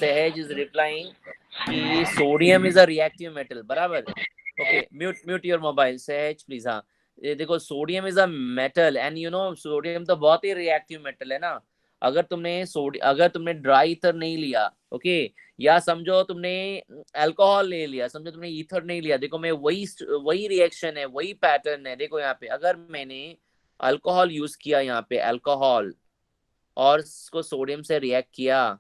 कि sodium is a reactive metal. बराबर. ओके, म्यूट योर मोबाइल सहज प्लीज. हाँ, ये देखो, sodium is a metal and you know sodium तो बहुत ही रिएक्टिव मेटल है ना. अगर तुमने ड्राई ईथर नहीं लिया, ओके, या समझो तुमने अल्कोहल ले लिया, समझो तुमने ईथर नहीं लिया, देखो मैं वही रिएक्शन है, वही पैटर्न है. देखो यहाँ पे अगर मैंने अल्कोहल यूज किया, यहाँ पे अल्कोहल और इसको सोडियम से रिएक्ट किया,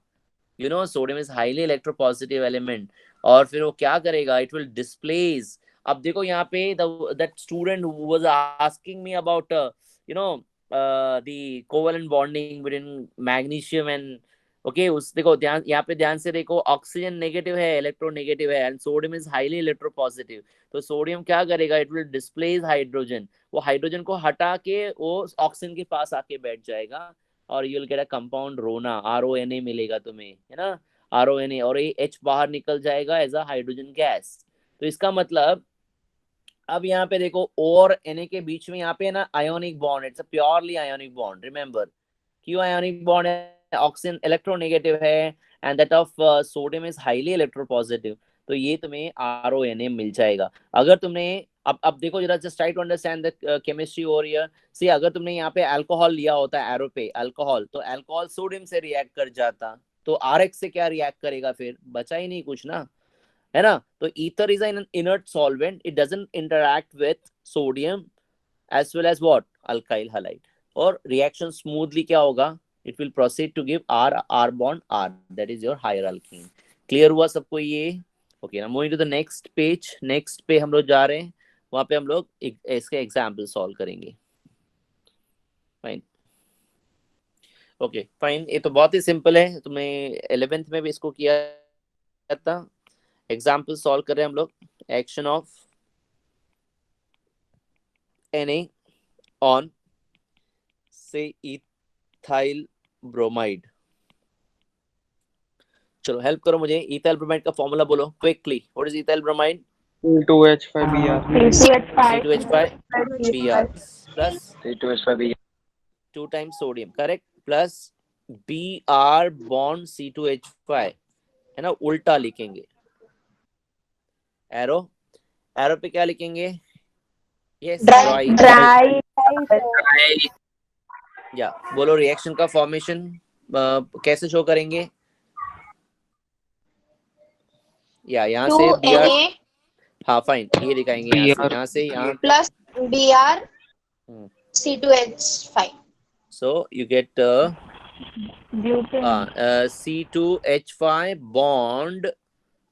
you know sodium is highly electropositive element, और फिर वो क्या करेगा, इट विल डिस्प्लेस. अब देखो यहाँ पे that student who was asking me about you know the covalent bonding between magnesium and, okay, उस देखो ध्यान यहाँ पे ध्यान से देखो, ऑक्सीजन नेगेटिव है, इलेक्ट्रोनेगेटिव है, and sodium is highly electropositive. तो सोडियम क्या करेगा, इट विल डिस्प्लेस हाइड्रोजन. वो हाइड्रोजन को हटा के वो ऑक्सीजन के पास आके बैठ जाएगा और you will get a compound रोना, RONA मिलेगा तुम्हें, है ना, RONA, और ये H बाहर निकल जाएगा एज अ हाइड्रोजन गैस. तो इसका मतलब अब यहाँ पे देखो O और Na के बीच में यहाँ पे ना ionic bond, it's a purely ionic bond. Remember, क्यों आयोनिक बॉन्ड है, ऑक्सीजन इलेक्ट्रोनेगेटिव है and that of sodium is highly electropositive. तो ये तुम्हें RONA मिल जाएगा. अगर तुमने अब देखो जरा, just try to understand the chemistry over here. See, अगर तुमने यहाँ पे अल्कोहल लिया होता है, एरो पे अल्कोहल, तो अल्कोहल सोडियम से रिएक्ट कर जाता, तो RX से क्या रिएक्ट करेगा, फिर बचा ही नहीं कुछ ना, है ना. तो ether is an inert solvent, it doesn't interact with sodium as well as what, alkyl halide. और रिएक्शन स्मूथली क्या होगा, it will proceed to give R bond R, that is your higher alkene. Clear हुआ सबको ये? Okay, now moving to the next page. Next पे हम लोग जा रहे हैं, वहां पे हम लोग इसके एग्जाम्पल सॉल्व करेंगे. Fine, okay fine. ये तो बहुत ही सिंपल है, तुमने 11th में भी इसको किया था. एग्जाम्पल सॉल्व कर रहे हैं हम लोग. एक्शन ऑफ Na ऑन से इथाइल ब्रोमाइड. चलो हेल्प करो मुझे, इथाइल ब्रोमाइड का फॉर्मूला बोलो quickly. What is ethyl bromide? C2H5Br. C2H5Br plus C2H5Br 2 times sodium, correct, plus Br bond C2H5, है ना. उल्टा लिखेंगे, एरो पे क्या लिखेंगे, यस, ड्राई. या बोलो रिएक्शन का फॉर्मेशन कैसे शो करेंगे, या यहाँ से Br, हाँ फाइन, ये दिखाएंगे यहाँ से यहाँ plus Br C2H5. so you get C2H5 bond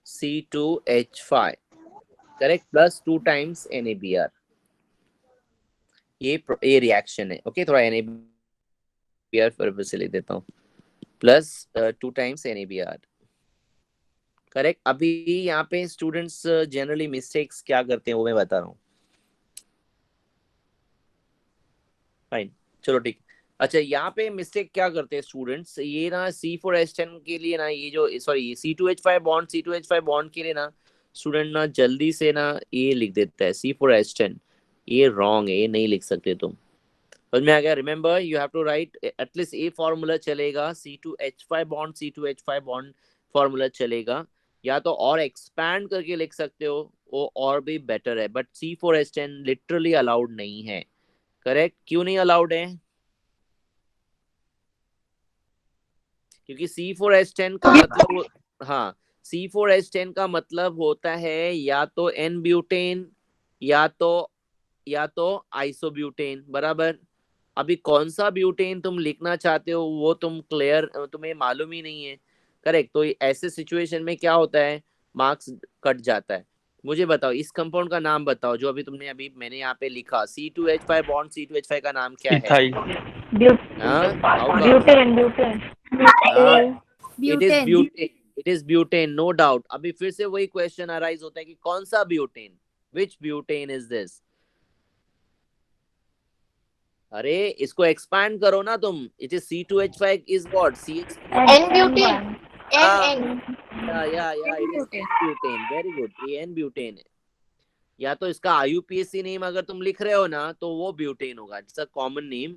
C2H5, correct, plus 2 times NaBr. ये रिएक्शन है. ओके, थोड़ा NaBr फिर से लिख देता हूँ, प्लस 2 times NaBr, करेक्ट. अभी यहाँ पे स्टूडेंट्स जनरली मिस्टेक्स क्या करते हैं वो मैं बता रहा हूँ. फाइन, चलो ठीक. अच्छा, यहाँ पे मिस्टेक क्या करते हैं स्टूडेंट्स, ये ना C4H10 के लिए ना, ये जो सॉरी C2H5 बॉन्ड के लिए ना, स्टूडेंट ना जल्दी से ना ये लिख देता है C4H10. ये रॉन्ग है, ये नहीं लिख सकते तुम. समझ में आ गया? Remember, you have to write at least a formula चलेगा, C2H5 बॉन्ड फॉर्मूला चलेगा, या तो और एक्सपैंड करके लिख सकते हो, वो और भी बेटर है. बट C4H10 लिटरली अलाउड नहीं है. करेक्ट, क्यों नहीं अलाउड है? क्योंकि C4H10 का मतलब, हाँ, C4H10 का मतलब होता है या तो N ब्यूटेन या तो आइसोब्यूटेन. बराबर. अभी कौन सा ब्यूटेन तुम लिखना चाहते हो वो तुम्हें मालूम ही नहीं है. करेक्ट. तो ऐसे सिचुएशन में क्या होता है, मार्क्स कट जाता है. मुझे बताओ, इस कंपाउंड का नाम बताओ जो मैंने यहाँ पे लिखा, C2H5 बॉन्ड C2H5 का नाम क्या है? It is butane, no doubt. अभी फिर से वही क्वेश्चन अराइज होता है कि कौन सा butane, which butane is this? अरे इसको एक्सपैंड करो ना तुम. It is C2H5 is what? CH3. N-butane. N. Yeah, it is N-butane. Very good. ये N-butane है. या तो इसका IUPAC नेम अगर तुम लिख रहे हो ना तो वो ब्यूटेन होगा. It's a common name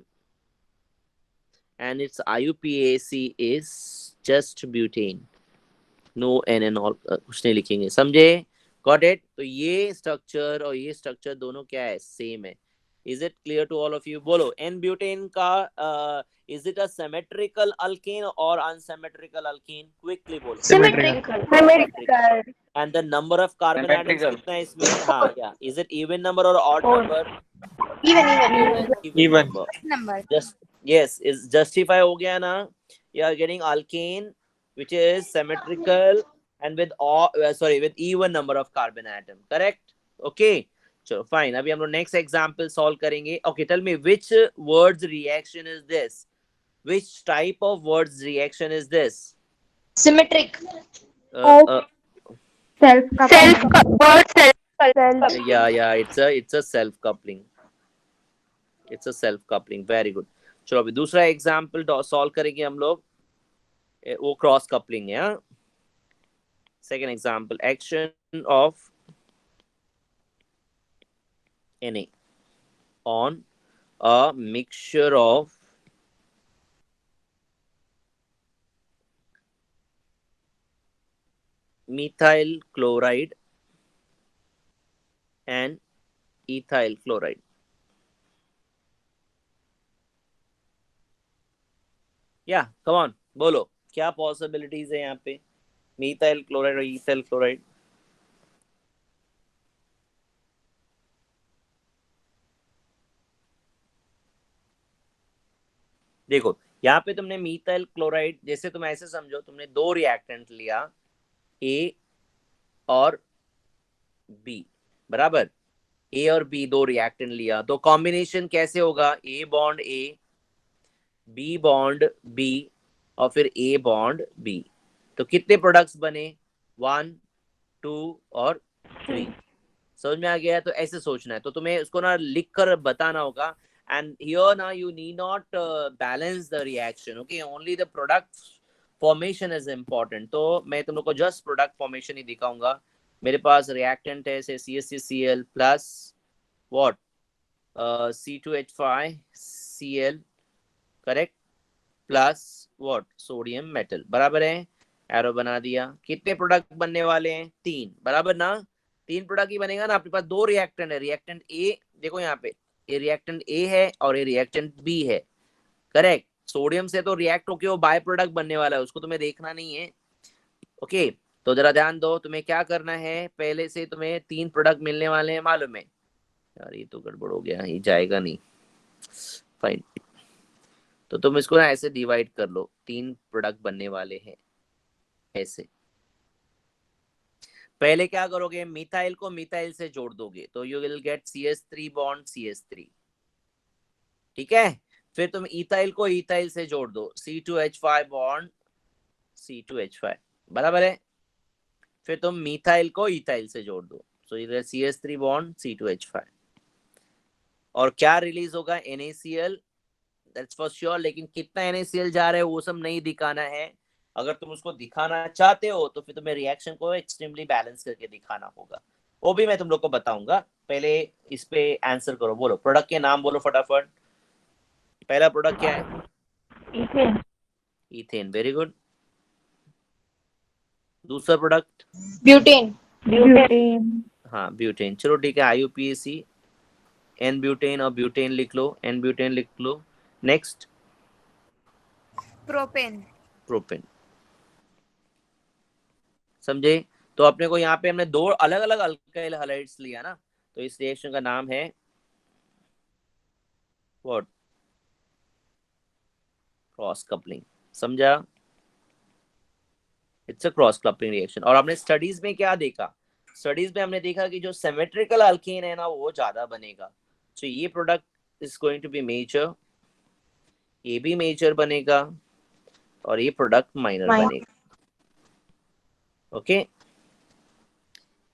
and its IUPAC is just butane. No N and all कुछ नहीं लिखेंगे. समझे? Got it? तो ये स्ट्रक्चर और ये स्ट्रक्चर दोनों क्या है? सेम है. Is it clear to all of you? बोलो. N-butane का is it a symmetrical alkane or unsymmetrical alkane? Quickly बोलो. Symmetrical. Symmetrical. And the number of carbon atoms Symmetrical. कितना है इसमें? हाँ, yeah. Is it even number or odd number? Even. Even. Number. Number. Just yes, is justify हो गया ना? You are getting alkane which is symmetrical and with with even number of carbon atom. Correct? Okay. So fine. अभी हम लोग next example solve करेंगे. Okay, tell me which words reaction is this? Which type of words reaction is this? Symmetric. Self Yeah. It's a self coupling. It's a self coupling. Very good. चलो अभी दूसरा एग्जाम्पल सॉल्व करेंगे हम लोग. वो क्रॉस कपलिंग है. Second example, action of Na on a mixture of methyl chloride and ethyl chloride. या कम ऑन बोलो क्या पॉसिबिलिटीज है यहाँ पे मीथाइल क्लोराइड और इथाइल क्लोराइड. देखो यहाँ पे तुमने मीथाइल क्लोराइड, जैसे तुम ऐसे समझो तुमने दो रिएक्टेंट लिया ए और बी, बराबर. ए और बी दो रिएक्टेंट लिया तो कॉम्बिनेशन कैसे होगा? A bond A, B bond B और फिर ए बॉन्ड बी. तो कितने प्रोडक्ट्स बने? 1 2 और 3. समझ में आ गया? तो ऐसे सोचना है. तो तुम्हें उसको ना लिख कर बताना होगा. And here now you need not balance the reaction. Okay, only the product formation is important. तो मैं तुम लोग को just product formation ही दिखाऊंगा. मेरे पास reactant है से CH3Cl plus what? C2H5Cl, correct? Plus what? Sodium metal. बराबर है? एरो बना दिया. कितने प्रोडक्ट बनने वाले हैं? 3. बराबर ना? 3 प्रोडक्ट ही बनेगा ना. अपने पास दो रिएक्टेंट है. रिएक्टेंट ए देखो यहाँ पे, ये रिएक्टेंट ए है और ये रिएक्टेंट बी है. करेक्ट? सोडियम से तो रिएक्ट होके वो बाय प्रोडक्ट बनने वाला है, उसको तुम्हें देखना नहीं है. ओके, तो जरा ध्यान दो. तुम्हें क्या करना है? पहले से तुम्हें 3 प्रोडक्ट मिलने वाले हैं, मालूम है? यार ये तो गड़बड़ हो गया, ये जाएगा नहीं. फाइन. तो तुम इसको ना ऐसे डिवाइड कर लो. 3 प्रोडक्ट बनने वाले हैं ऐसे. पहले क्या करोगे? मिथाइल को मिथाइल से जोड़ दोगे तो you will get CH3 bond CH3. ठीक है? फिर तुम इथाइल को इथाइल से जोड़ दो, C2H5 बॉन्ड C2H5. बराबर है? फिर तुम मिथाइल को इथाइल से जोड़ दो, सो इधर CH3 बॉन्ड C2H5. और क्या रिलीज होगा? NaCl. That's for sure. लेकिन कितना NaCl जा रहा है वो सब नहीं दिखाना है. अगर तुम उसको दिखाना चाहते हो तो फिर तुम्हें रिएक्शन को एक्सट्रीमली बैलेंस करके दिखाना होगा. वो भी मैं तुम लोग को बताऊंगा. पहले इस पे आंसर करो. बोलो प्रोडक्ट के नाम बोलो फटाफट. पहला प्रोडक्ट क्या है? इथेन. Very good. दूसरा प्रोडक्ट? Butane. हाँ ब्यूटेन. चलो ठीक है. IUPAC. एन ब्यूटेन और ब्यूटेन लिख लो. एन ब्यूटेन लिख लो. नेक्स्ट? Propane. प्रोपेन. समझे? तो अपने को यहाँ पे हमने दो अलग अलग अल्काइल हैलाइड्स लिया ना, तो इस रिएक्शन का नाम है व्हाट? Cross coupling. समझा? It's a cross coupling reaction. और आपने स्टडीज में क्या देखा? स्टडीज में हमने देखा कि जो सिमेट्रिकल अल्केन है ना वो ज्यादा बनेगा. सो ये product is going to be major, ये भी मेजर बनेगा और ये प्रोडक्ट माइनर बनेगा. ओके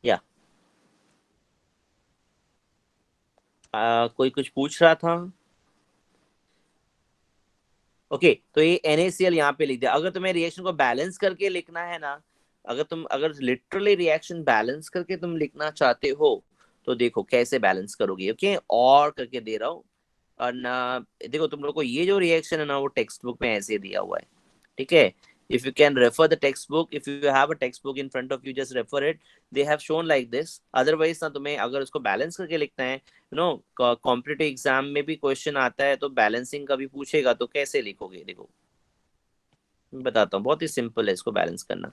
या कोई कुछ पूछ रहा था? ओके तो ये NaCl यहाँ पे लिख दिया। अगर तुम्हें रिएक्शन को बैलेंस करके लिखना है ना, अगर लिटरली रिएक्शन बैलेंस करके तुम लिखना चाहते हो तो देखो कैसे बैलेंस करोगे। ओके और करके दे रहा हूँ। और ना देखो तुम लोग को ये जो रिएक्शन है ना वो टेक्स्ट बुक में ऐसे दिया हुआ है, ठीक है। If you can refer the textbook, if you have a textbook in front of you, just refer it. They have shown like this. Otherwise ना तुम्हें अगर उसको बैलेंस करके लिखना है, कॉम्पिटिटिव एग्जाम में भी क्वेश्चन आता है तो बैलेंसिंग का भी पूछेगा, तो कैसे लिखोगे? देखो मैं बताता हूँ, बहुत ही सिंपल है इसको बैलेंस करना।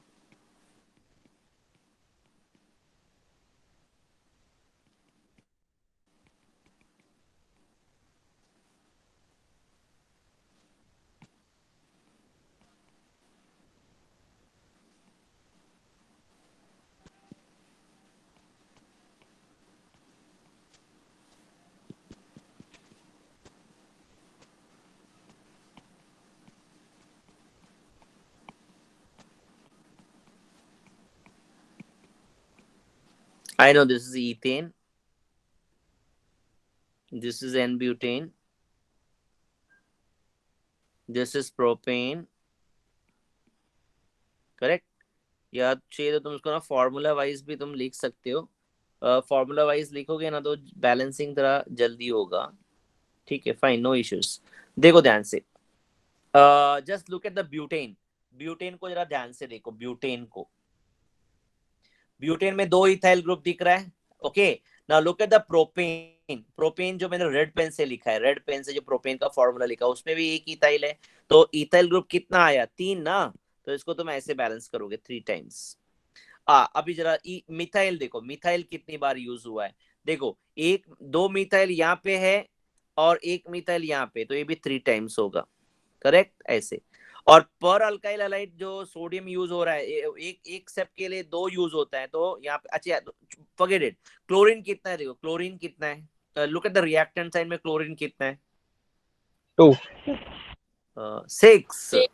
I know this is ethane, this is N-butane, this is propane, correct. या चाहिए तो तुम उसको ना फॉर्मूला वाइज भी तुम लिख सकते हो। फॉर्मूला वाइज लिखोगे ना तो बैलेंसिंग थोड़ा जल्दी होगा, ठीक है, फाइन, नो इश्यूज। देखो ध्यान से, just look at the butane. Butane को जरा ध्यान से देखो, ब्यूटेन को, ब्यूटेन में 2 इथाइल ग्रुप दिख रहा है। Okay now look at the propane. Propane जो मैंने रेड पेन से लिखा है, रेड पेन से जो प्रोपेन का फॉर्मूला लिखा है उसमें भी 1 इथाइल है, तो इथाइल ग्रुप कितना आया? 3 ना, तो इसको तुम ऐसे बैलेंस करोगे 3 टाइम्स। अभी जरा मिथाइल देखो, मिथाइल कितनी बार यूज हुआ है। देखो 2 मिथाइल यहाँ पे है और 1 मिथाइल यहाँ पे, तो ये भी 3 टाइम्स होगा, करेक्ट ऐसे। और पर अल्काइल हैलाइड जो सोडियम यूज हो रहा है, एक स्टेप के लिए 2 यूज होता है, तो यहाँ पे अच्छा फॉरगेट इट। क्लोरीन कितना है? देखो क्लोरीन कितना है, look at the reactant side में क्लोरीन कितना है? 2 6।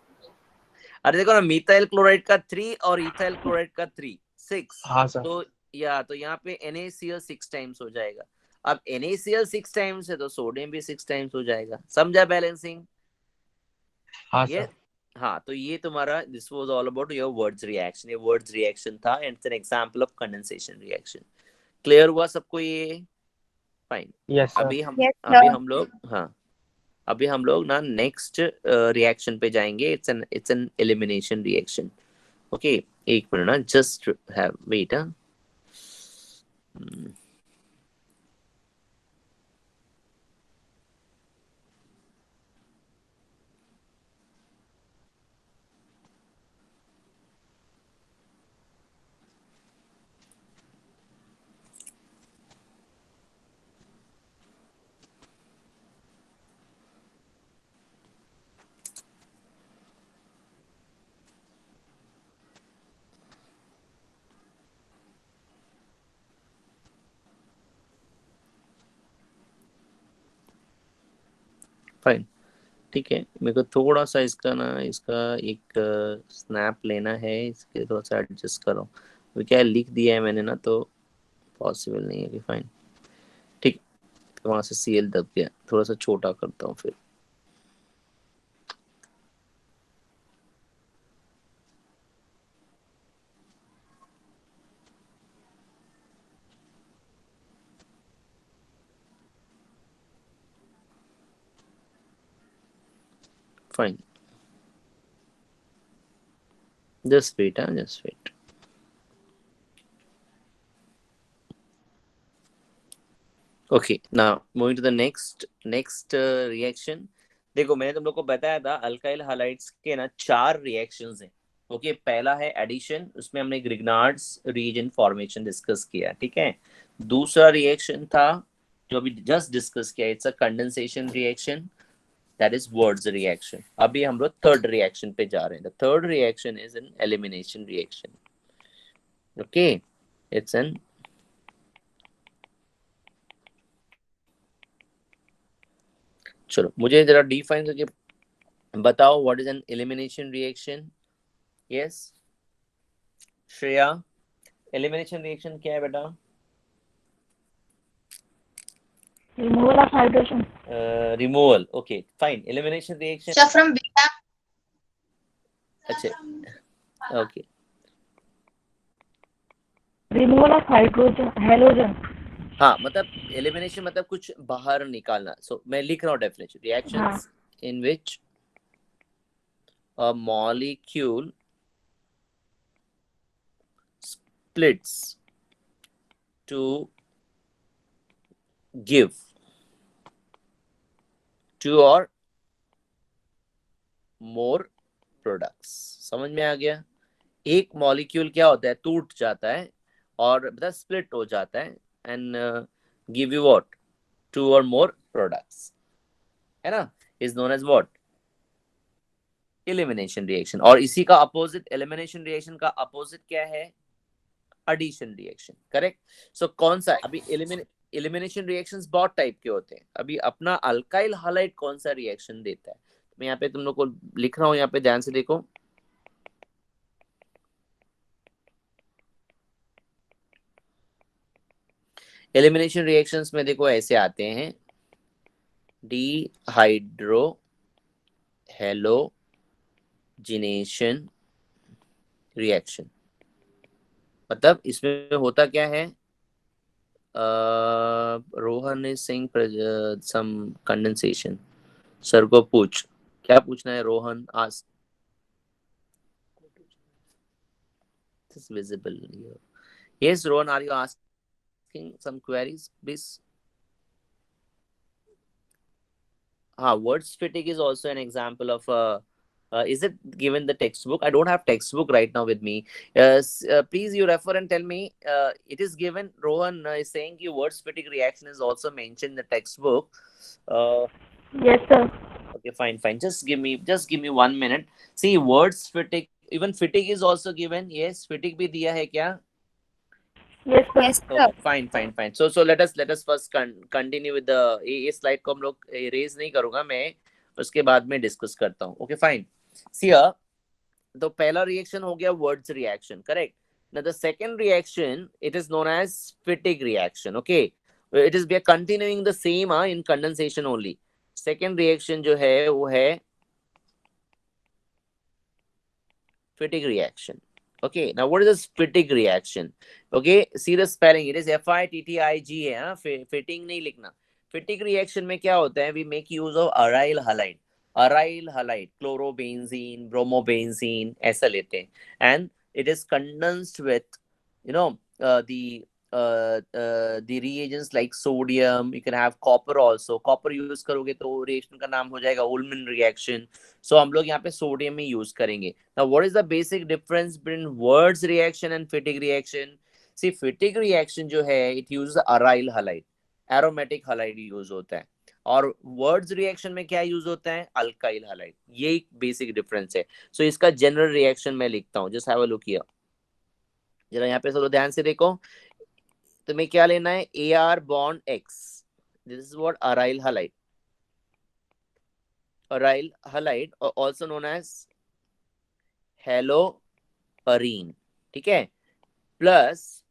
अरे देखो ना, मिथाइल क्लोराइड का 3 और इथाइल क्लोराइड का 3, 6। हाँ सर। तो यहाँ पे NaCl 6 टाइम्स हो जाएगा। अब NaCl 6 टाइम्स है तो सोडियम भी 6 टाइम्स हो जाएगा। समझा बैलेंसिंग? हाँ ये सर। हाँ, तो ये तुम्हारा this was all about your words reaction. ये वर्ड्स रिएक्शन था and it's an example of condensation reaction. Clear हुआ सबको ये? फाइन। Yes sir. अभी हम Yes, अभी sir. हम लोग हाँ, अभी हम लोग ना नेक्स्ट रिएक्शन पे जाएंगे। It's an elimination reaction. Okay एक मिनट ना, जस्ट हैव वेट। फाइन, ठीक है। मेरे को थोड़ा सा इसका एक स्नैप लेना है, इसके थोड़ा सा एडजस्ट करो। वो क्या लिख दिया है मैंने ना, तो पॉसिबल नहीं है कि फाइन, ठीक। वहां से CL दब गया, थोड़ा सा छोटा करता हूँ फिर। Fine, just wait, just wait. Okay now moving to the next reaction. देखो मैंने तुम लोग को बताया था अल्काइल हैलाइड्स के ना 4 रिएक्शंस हैं। ओके पहला है एडिशन, उसमें हमने ग्रिग्नार्ड्स रीएजेंट फॉर्मेशन डिस्कस किया, ठीक है। दूसरा रिएक्शन था जो अभी जस्ट डिस्कस किया, it's a condensation reaction, that is words reaction. अभी हम लोग थर्ड रिएक्शन पे जा रहे हैं। The third reaction is an elimination reaction. Okay it's an चलो मुझे जरा डिफाइन करके बताओ what is an elimination reaction. Yes Shreya, elimination reaction क्या है बेटा? Removal of hydrogen. Removal. Okay, fine. Elimination reaction. Sir, from beta. अच्छा, okay. Removal of hydrogen. Halogen. हाँ, मतलब एलिमिनेशन मतलब कुछ बाहर निकालना. सो मैं लिख रहा हूँ definition. Reactions in which a molecule splits to give two or more products. समझ में आ गया? एक मॉलिक्यूल क्या होता है, टूट जाता है और मतलब स्प्लिट हो जाता है and give you what, two और मोर प्रोडक्ट्स, है ना, is known as what, elimination reaction. और इसी का अपोजिट, एलिमिनेशन रिएक्शन का अपोजिट क्या है, एडिशन रिएक्शन. करेक्ट. सो कौन सा, अभी एलिमिनेशन रिएक्शंस बहुत टाइप के होते हैं. अभी अपना अल्काइल हैलाइड कौन सा रिएक्शन देता है, मैं यहाँ पे तुम लोग को लिख रहा हूँ, यहाँ पे ध्यान से देखो. एलिमिनेशन रिएक्शंस में देखो ऐसे आते हैं, डिहाइड्रो हेलोजिनेशन रिएक्शन. मतलब इसमें होता क्या है, Rohan is saying some condensation. Sir को पूछ, क्या पूछना है Rohan, ask. This is visible here. Yes, Rohan, are you asking some queries, please? Words fatigue is also an example of is it given the textbook? I don't have textbook right now with me. Please you refer and tell me. It is given. Rohan is saying you words fatigue reaction is also mentioned in the textbook. Yes, sir. Okay, fine. Just give me 1 minute. See, words fatigue, even fatigue is also given. Yes, fatigue भी दिया है क्या? Yes, sir. Yes, sir. Okay, fine. So let us first continue with the ये slide को हम लोग erase नहीं करूँगा मैं, उसके बाद में डिस्कस करता हूँ. Okay fine. सी हियर, तो पहला रिएक्शन हो गया words reaction. Correct. Now the second reaction, it is known as fatigue reaction. Okay, it is we are continuing the same in condensation only. Second reaction जो है वो है fatigue reaction. Okay, now what is this fatigue reaction? Okay, see the spelling, it is FITTIG है. Fatigue नहीं लिखना. Fatigue reaction में क्या होता है, we make use of aryl halide, chlorobenzene, bromobenzene, ऐसा लेते हैं, and it is condensed with the reagents like sodium. You can have copper also. Copper use करोगे तो reaction का नाम हो जाएगा Ullmann reaction. So हम लोग यहाँ पे सोडियम ही यूज करेंगे. Now what is the basic difference between words reaction and fatigue reaction? See, fatigue reaction जो है it uses aryl halide, aromatic halide use होता है, और वर्ड्स रिएक्शन में क्या यूज होता है, अल्काइल हैलाइड. ये एक बेसिक डिफरेंस है. सो इसका जनरल रिएक्शन मैं लिखता हूँ. Just have a look here. जरा यहाँ पे सब ध्यान से देखो. तुम्हें क्या लेना है, AR bond X. This is what aryl halide. Aryl halide also known as haloarene. ठीक है. प्लस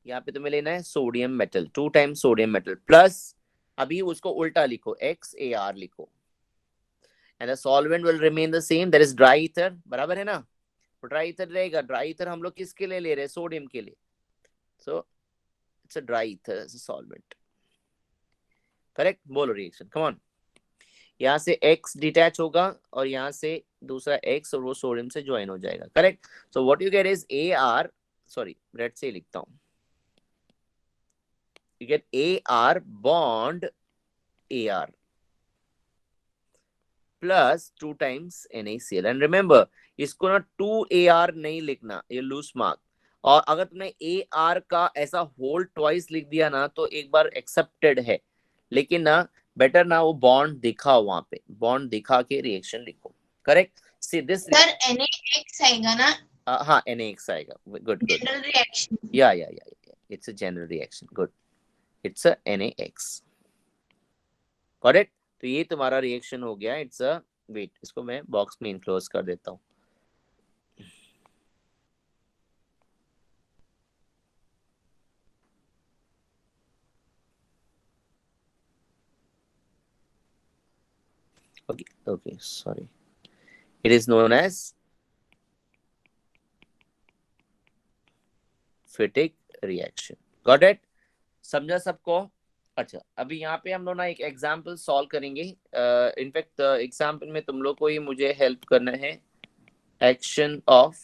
यहाँ पे तुम्हें लेना है sodium metal, 2 times sodium metal, plus अभी उसको उल्टा लिखो, XAR लिखो, and the solvent will remain the same, that is dry ether. बराबर है ना. ड्राई ईथर रहेगा. ड्राई ईथर हम लोग किसके लिए ले रहे हैं, सोडियम के लिए. So it's a dry ether as a solvent. Correct. बोलो रिएक्शन, कम ऑन. यहाँ से X डिटैच होगा और यहाँ से दूसरा X और वो सोडियम से ज्वाइन हो जाएगा. Correct. So what you get is AR, sorry red से लिखता हूँ, you get AR bond AR plus 2 times NaCl. and remember इसको ना 2AR नहीं लिखना, ये लूज मार्क. और अगर तुमने AR का ऐसा होल ट्वाइस लिख दिया ना तो एक बार एक्सेप्टेड है, लेकिन ना बेटर ना वो बॉन्ड दिखाओ, वहां पे बॉन्ड दिखा के रिएक्शन लिखो. Correct. See this sir NaX आएगा ना. हाँ NaX आएगा. Good. General reaction. Yeah it's a general reaction. Good. It's a NaX. Got it. तो ये तुम्हारा रिएक्शन हो गया. इट्स अ, वेट, इसको मैं बॉक्स में इनक्लोज कर देता हूँ. Okay, sorry. It is known as Fittig reaction. Got it? समझा सबको? अच्छा, अभी यहाँ पे हम लोग ना एक एग्जाम्पल सॉल्व करेंगे. इनफैक्ट एग्जाम्पल में तुम लोग को ही मुझे हेल्प करना है. Action of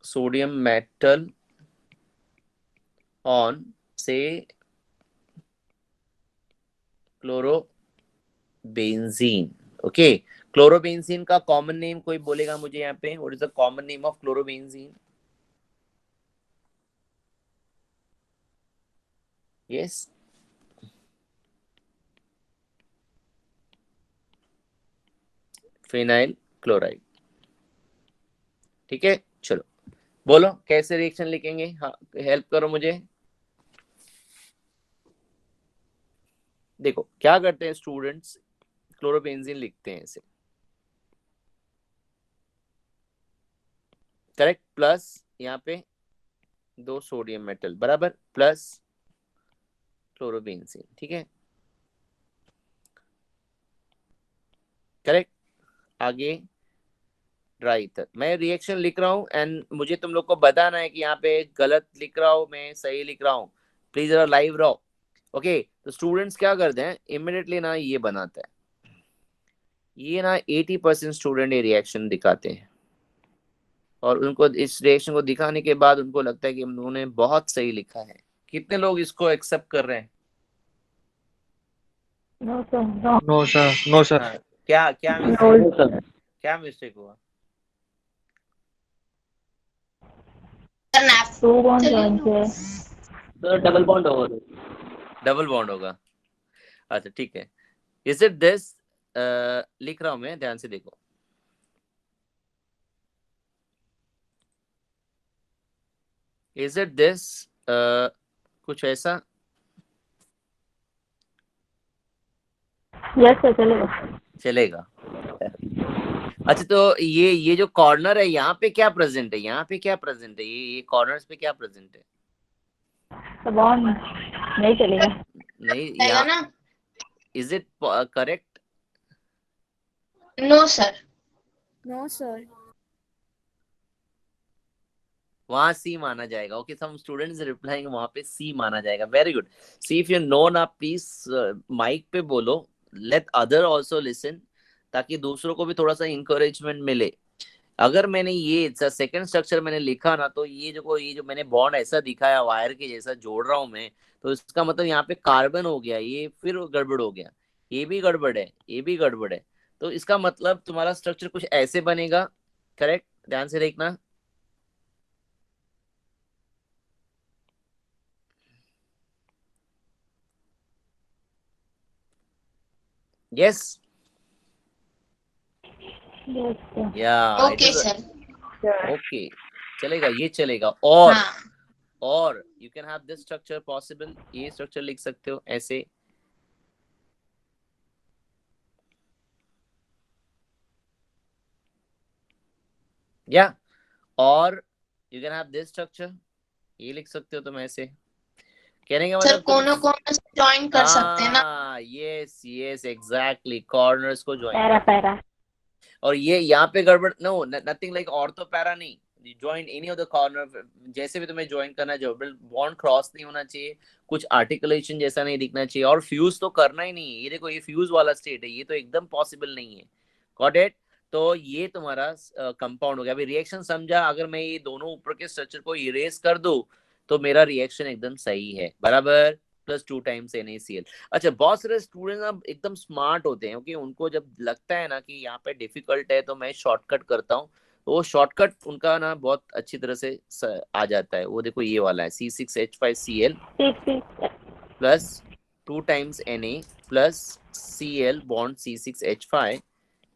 sodium metal on से क्लोरोबेंजीन. ओके, क्लोरोबेंजीन का कॉमन नेम कोई बोलेगा मुझे यहाँ पे? What is the common name of chlorobenzene? Yes, phenyl chloride. ठीक है, चलो बोलो कैसे रिएक्शन लिखेंगे. हाँ, हेल्प करो मुझे. देखो क्या करते हैं स्टूडेंट्स, क्लोरोबेंजीन लिखते हैं ऐसे. करेक्ट. प्लस यहाँ पे 2 सोडियम मेटल बराबर प्लस क्लोरोबेंजीन. ठीक है, करेक्ट. आगे ड्राई ईथर. मैं रिएक्शन लिख रहा हूँ एंड मुझे तुम लोग को बताना है कि यहाँ पे गलत लिख रहा हूँ मैं सही लिख रहा हूँ. प्लीज जरा लाइव रहो. ओके, तो स्टूडेंट्स क्या करते हैं इमिडिएटली ना ये बनाता है. ये ना 80% स्टूडेंट ये रिएक्शन दिखाते हैं और उनको इस रिएक्शन को दिखाने के बाद उनको लगता है कि उन्होंने बहुत सही लिखा है. कितने लोग इसको एक्सेप्ट कर रहे हैं? No sir, no no sir, no sir. हाँ, क्या क्या नो मिस्टेक, क्या मिस्टेक हुआ? टू बॉन्ड जॉइन किया है. सर डबल बॉन्ड होगा. डबल बॉन्ड होगा. अच्छा ठीक है. Is it this? लिख रहा हूं मैं, ध्यान से देखो. Is it this? कुछ ऐसा? यस सर, चलेगा. चलेगा. अच्छा, तो ये जो कॉर्नर है यहाँ पे क्या प्रेजेंट है? यहाँ पे क्या प्रेजेंट है? ये कॉर्नर्स पे क्या प्रेजेंट है? तो बॉन्ड नहीं चलेगा. नहीं, चलेगा यहाँ ना? Is it correct? No sir. No sir. वहां सी माना जाएगा. ओके, सम स्टूडेंट्स रिप्लाइंग वहां पे सी माना जाएगा. Very good. See if you know ना, प्लीज माइक पे बोलो. लेट अदर आल्सो लिसन, ताकि दूसरों को भी थोड़ा सा इंकरेजमेंट मिले. अगर मैंने ये सेकंड स्ट्रक्चर मैंने लिखा ना, तो ये जो मैंने बॉन्ड ऐसा दिखाया वायर के जैसा जोड़ रहा हूं मैं, तो इसका मतलब यहाँ पे कार्बन हो गया. ये फिर गड़बड़ हो गया. ये भी गड़बड़ है, ये भी गड़बड़ है. तो इसका मतलब तुम्हारा स्ट्रक्चर कुछ ऐसे बनेगा. करेक्ट, ध्यान से देखना. Yes, yes sir. या ओके सर. ओके, चलेगा, ये चलेगा. और हाँ. और you can have this structure possible. ये स्ट्रक्चर लिख सकते हो ऐसे. या और you can have this structure. ये लिख सकते हो तुम ऐसे. कहने का सर मतलब कोनों कोनों से ज्वाइन कर सकते हैं ना? यस यस एग्जैक्टली, कॉर्नर्स को ज्वाइन. Para para. और ये यहाँ पे गड़बड़. No, nothing like ortho para नहीं. Join any of the corner. जैसे भी तुम्हें ज्वाइन करना चाहिए, बॉन्ड क्रॉस नहीं होना चाहिए, कुछ आर्टिकुलेशन जैसा नहीं दिखना चाहिए, और फ्यूज तो करना ही नहीं है. ये देखो, ये फ्यूज वाला स्टेट है, ये तो एकदम पॉसिबल नहीं है. Got it? तो ये तुम्हारा कंपाउंड हो गया. अभी रिएक्शन समझा? अगर मैं ये दोनों ऊपर के स्ट्रक्चर को इरेज कर दूं तो मेरा रिएक्शन एकदम सही है. बराबर. Plus 2 times NaCl. अच्छा, बहुत सारे स्टूडेंट्स अब एकदम स्मार्ट होते हैं, क्योंकि उनको जब लगता है ना कि यहाँ पे डिफिकल्ट है तो मैं शॉर्टकट करता हूँ, तो वो शॉर्टकट उनका ना बहुत अच्छी तरह से आ जाता है. वो देखो, ये वाला है C6H5Cl plus 2 times Na plus Cl bond C6H5.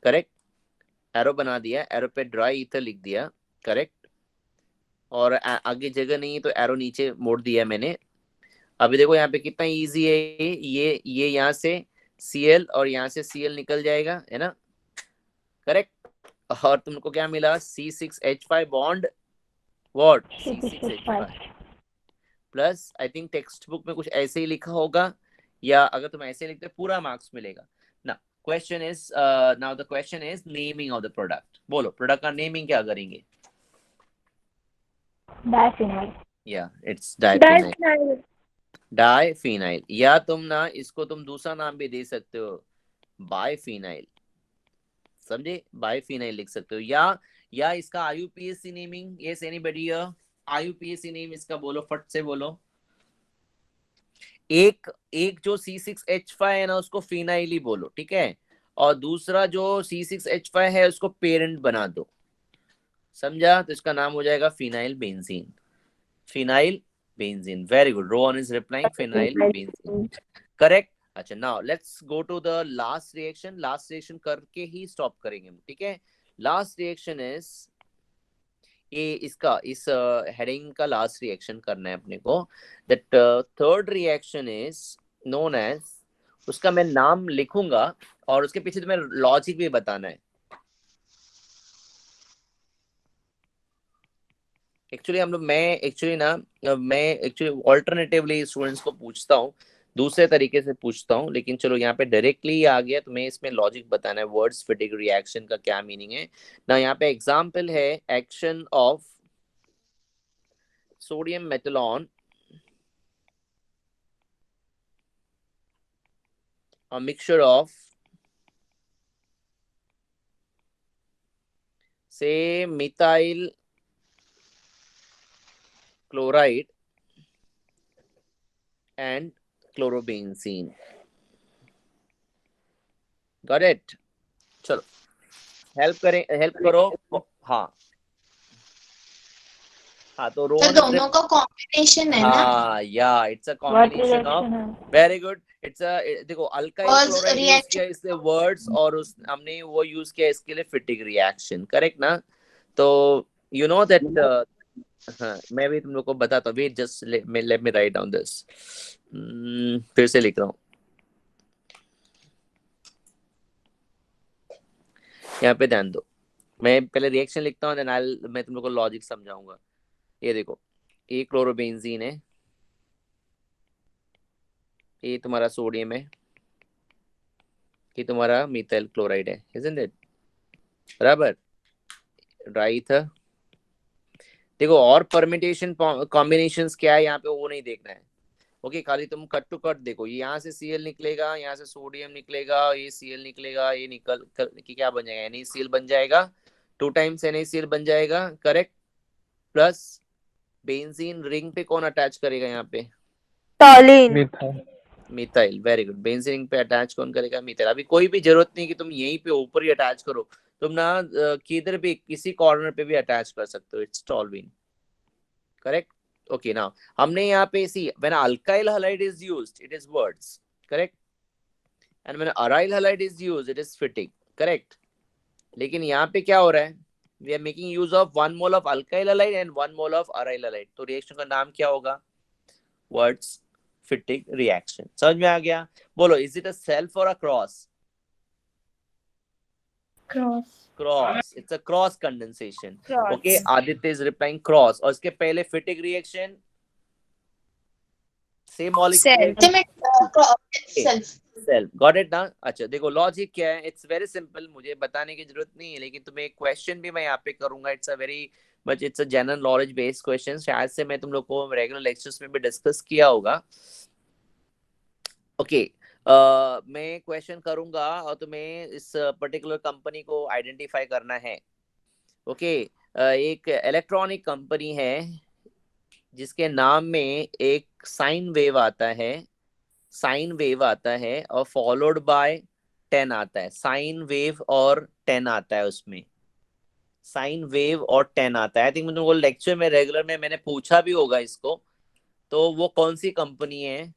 Correct. Arrow बना दिया, एरो पे ड्राई ईथर लिख दिया. करेक्ट. और आगे जगह नहीं है तो एरो नीचे मोड़ दिया मैंने. अभी देखो यहाँ पे कितना इजी है. ये यहाँ से Cl और यहाँ से Cl निकल जाएगा, है ना? करेक्ट. और तुमको क्या मिला? C6H5 bond what? C6H5 plus I think text book में कुछ ऐसे ही लिखा होगा, या अगर तुम ऐसे लिखते हो पूरा मार्क्स मिलेगा ना। Question is now the question is naming of the product. बोलो प्रोडक्ट का नेमिंग क्या करेंगे? डाइफिनाइल। या इट्स डाइफिनाइल। Diphenyl. डाइफिनाइल, या तुम ना इसको तुम दूसरा नाम भी दे सकते हो, बाइफिनाइल। समझे? बाइफिनाइल लिख सकते हो। या इसका IUPAC naming, yes anybody IUPAC name इसका बोलो, फट से बोलो। एक एक जो C6H5 है ना उसको फिनाइल ही बोलो, ठीक है, और दूसरा जो C6H5 है उसको पेरेंट बना दो, समझा? तो इसका नाम हो जाएगा phenyl benzene. Phenyl benzene, very good, Rohan is replying phenyl benzene, correct. अच्छा now let's go to the last reaction. Last reaction करके ही स्टॉप करेंगे, ठीक है। लास्ट रिएक्शन इज ये इसका इस हेडिंग का लास्ट रिएक्शन करना है अपने को। That third reaction is known as, उसका मैं नाम लिखूंगा और उसके पीछे तुम्हें लॉजिक भी बताना है। एक्चुअली हम लोग मैं एक्चुअली ऑल्टरनेटिवली स्टूडेंट्स को पूछता हूँ, दूसरे तरीके से पूछता हूँ, लेकिन चलो यहाँ पे डायरेक्टली आ गया तो मैं इसमें लॉजिक बताना है, वर्ड्स फिटिंग रिएक्शन का क्या मीनिंग है ना। यहाँ पे एग्जांपल है एक्शन ऑफ सोडियम मेथलॉन a mixture of say methyl chloride and chlorobenzene. Got it? चलो हेल्प करो। हाँ हाँ, तो तो रोहन दोनों का कॉम्बिनेशन है ना? हाँ या it's a What combination of, reaction है? वेरी गुड, इट्स अ देखो अल्काइल और क्लोराइड यूज रिएक्शन किया इसलिए वर्ड्स, और उस हमने वो यूज किया इसके लिए फिटिंग रिएक्शन, करेक्ट ना। तो यू नो दैट हाँ, मैं भी तुम लोग को बताता हूँ, wait just let me write down this. फिर से लिख रहा हूँ, यहाँ पे ध्यान दो। मैं पहले रिएक्शन लिखता हूँ, देन मैं तुम लोग को लॉजिक समझाऊंगा। ये देखो, ये क्लोरोबेंजीन है, ये तुम्हारा सोडियम है, ये तुम्हारा मिथाइल क्लोराइड है, इजंट इट? बराबर, राइट है। देखो और परमिटेशन कॉम्बिनेशंस क्या है यहाँ पे वो नहीं देखना है, ओके। खाली तुम कट टू कट देखो, ये यहाँ से Cl निकलेगा, यहाँ से सोडियम निकलेगा, ये Cl निकलेगा, ये निकल कि क्या बन जाएगा, NaCl बन जाएगा, 2 टाइम्स NaCl बन जाएगा, करेक्ट। प्लस बेंजीन रिंग पे कौन अटैच करेगा यहाँ पे? Toluene. Methyl. Methyl, very good. Benzene ring पे अटैच कौन करेगा? मिथाइल। अभी कोई भी जरूरत नहीं कि तुम यहीं पे ऊपर ही अटैच करो, तुम ना किधर भी किसी कॉर्नर पे भी अटैच कर सकते हो, it's toluene, correct. Okay now हमने यहाँ पे see when alkyl halide is used it is Wurtz, correct, and when aryl halide is used it is Fittig, correct. लेकिन यहाँ पे क्या हो रहा है, we are making use of 1 mole of alkyl halide and 1 mole of aryl halide, तो रिएक्शन का नाम क्या होगा? Wurtz Fittig reaction. समझ में आ गया? बोलो, इज इट अ सेल्फ और a cross? Cross, it's a cross condensation. Cross. Okay, Aditya is replying cross, और इसके पहले fitting reaction same molecule self. Self, got it ना। अच्छा देखो लॉजिक क्या है, इट्स वेरी सिंपल, मुझे बताने की जरूरत नहीं है, लेकिन तुम्हें एक क्वेश्चन भी मैं यहाँ पे करूंगा, it's a very much it's a general knowledge based question, शायद से मैं तुम लोग को रेगुलर लेक्चर्स में भी डिस्कस किया होगा, ओके। मैं क्वेश्चन करूंगा और तुम्हें इस पर्टिकुलर कंपनी को आइडेंटिफाई करना है, ओके। एक इलेक्ट्रॉनिक कंपनी है जिसके नाम में एक साइन वेव आता है, साइन वेव आता है और फॉलोड बाय 10 आता है, साइन वेव और 10 आता है उसमें, साइन वेव और 10 आता है। आई थिंक मैं तुमको लेक्चर में रेगुलर में मैंने पूछा भी होगा इसको, तो वो कौन सी कंपनी है?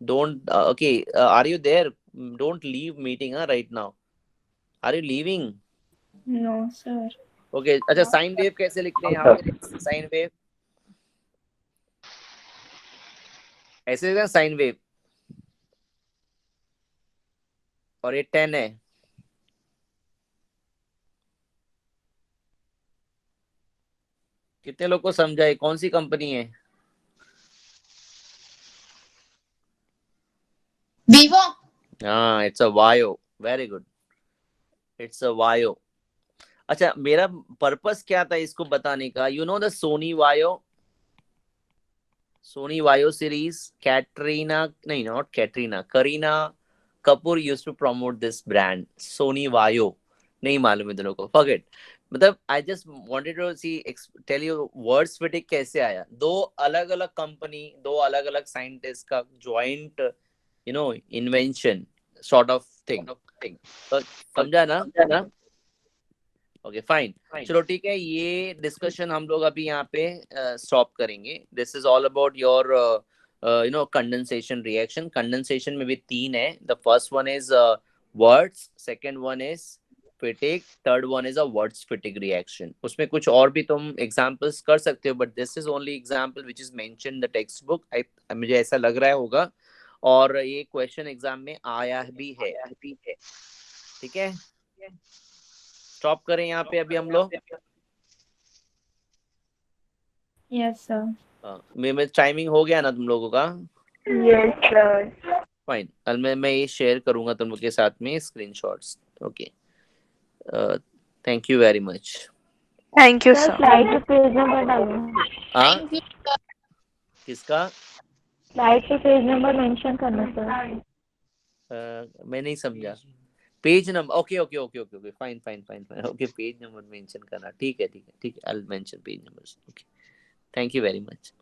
Don't okay, are you there? Don't leave meeting right now, are you leaving? No, sir. Okay अच्छा, साइन वेव कैसे लिखते हैं हाँ यहाँ सर। पे? साइन वेव ऐसे लिखते हैं, साइन वेव, और ये 10 है, कितने लोग को समझा है कौन सी कंपनी है? Vivo. हाँ, it's a Vaio, very good, it's a Vaio. अच्छा, मेरा पर्पस क्या था इसको बताने का? You know the Sony Vaio series, Katrina, नहीं not Katrina, Kareena Kapoor used to promote this brand Sony Vaio. नहीं मालूम है दोनों को, फॉरगेट। मतलब I just wanted to see tell you words fitting कैसे आया। दो अलग अलग कंपनी, दो अलग अलग साइंटिस्ट का joint invention sort of thing. तो समझा ना? ओके फाइन, चलो ठीक है, ये डिस्कशन हम लोग अभी यहाँ पे स्टॉप करेंगे। This is all about your condensation reaction. Condensation में भी 3 है। The first one is words, second one is फिटिक, third one is a words फिटिक reaction. उसमें कुछ और भी तुम एग्जांपल्स कर सकते हो, but this is only example which is mention in the text book. मुझे ऐसा लग रहा होगा, और ये क्वेश्चन एग्जाम में आया भी है। ठीक है, स्टॉप करें यहाँ पे अभी हम लोग। Yes, sir. में टाइमिंग हो गया ना तुम लोगों का? Yes, sir. फाइन, कल मैं ये शेयर करूंगा तुम लोग के साथ में screenshots. Okay, thank you very much. Thank you, sir sir. Slide पे पेज नंबर डालना, हाँ, Thank you. किसका? स्लाइड पे पेज नंबर मेंशन करना सर। मैं नहीं समझा। Page number, okay okay okay okay okay, fine fine fine fine, okay, page number mention करना, ठीक है ठीक है ठीक है, I will mention page numbers. Okay, thank you very much.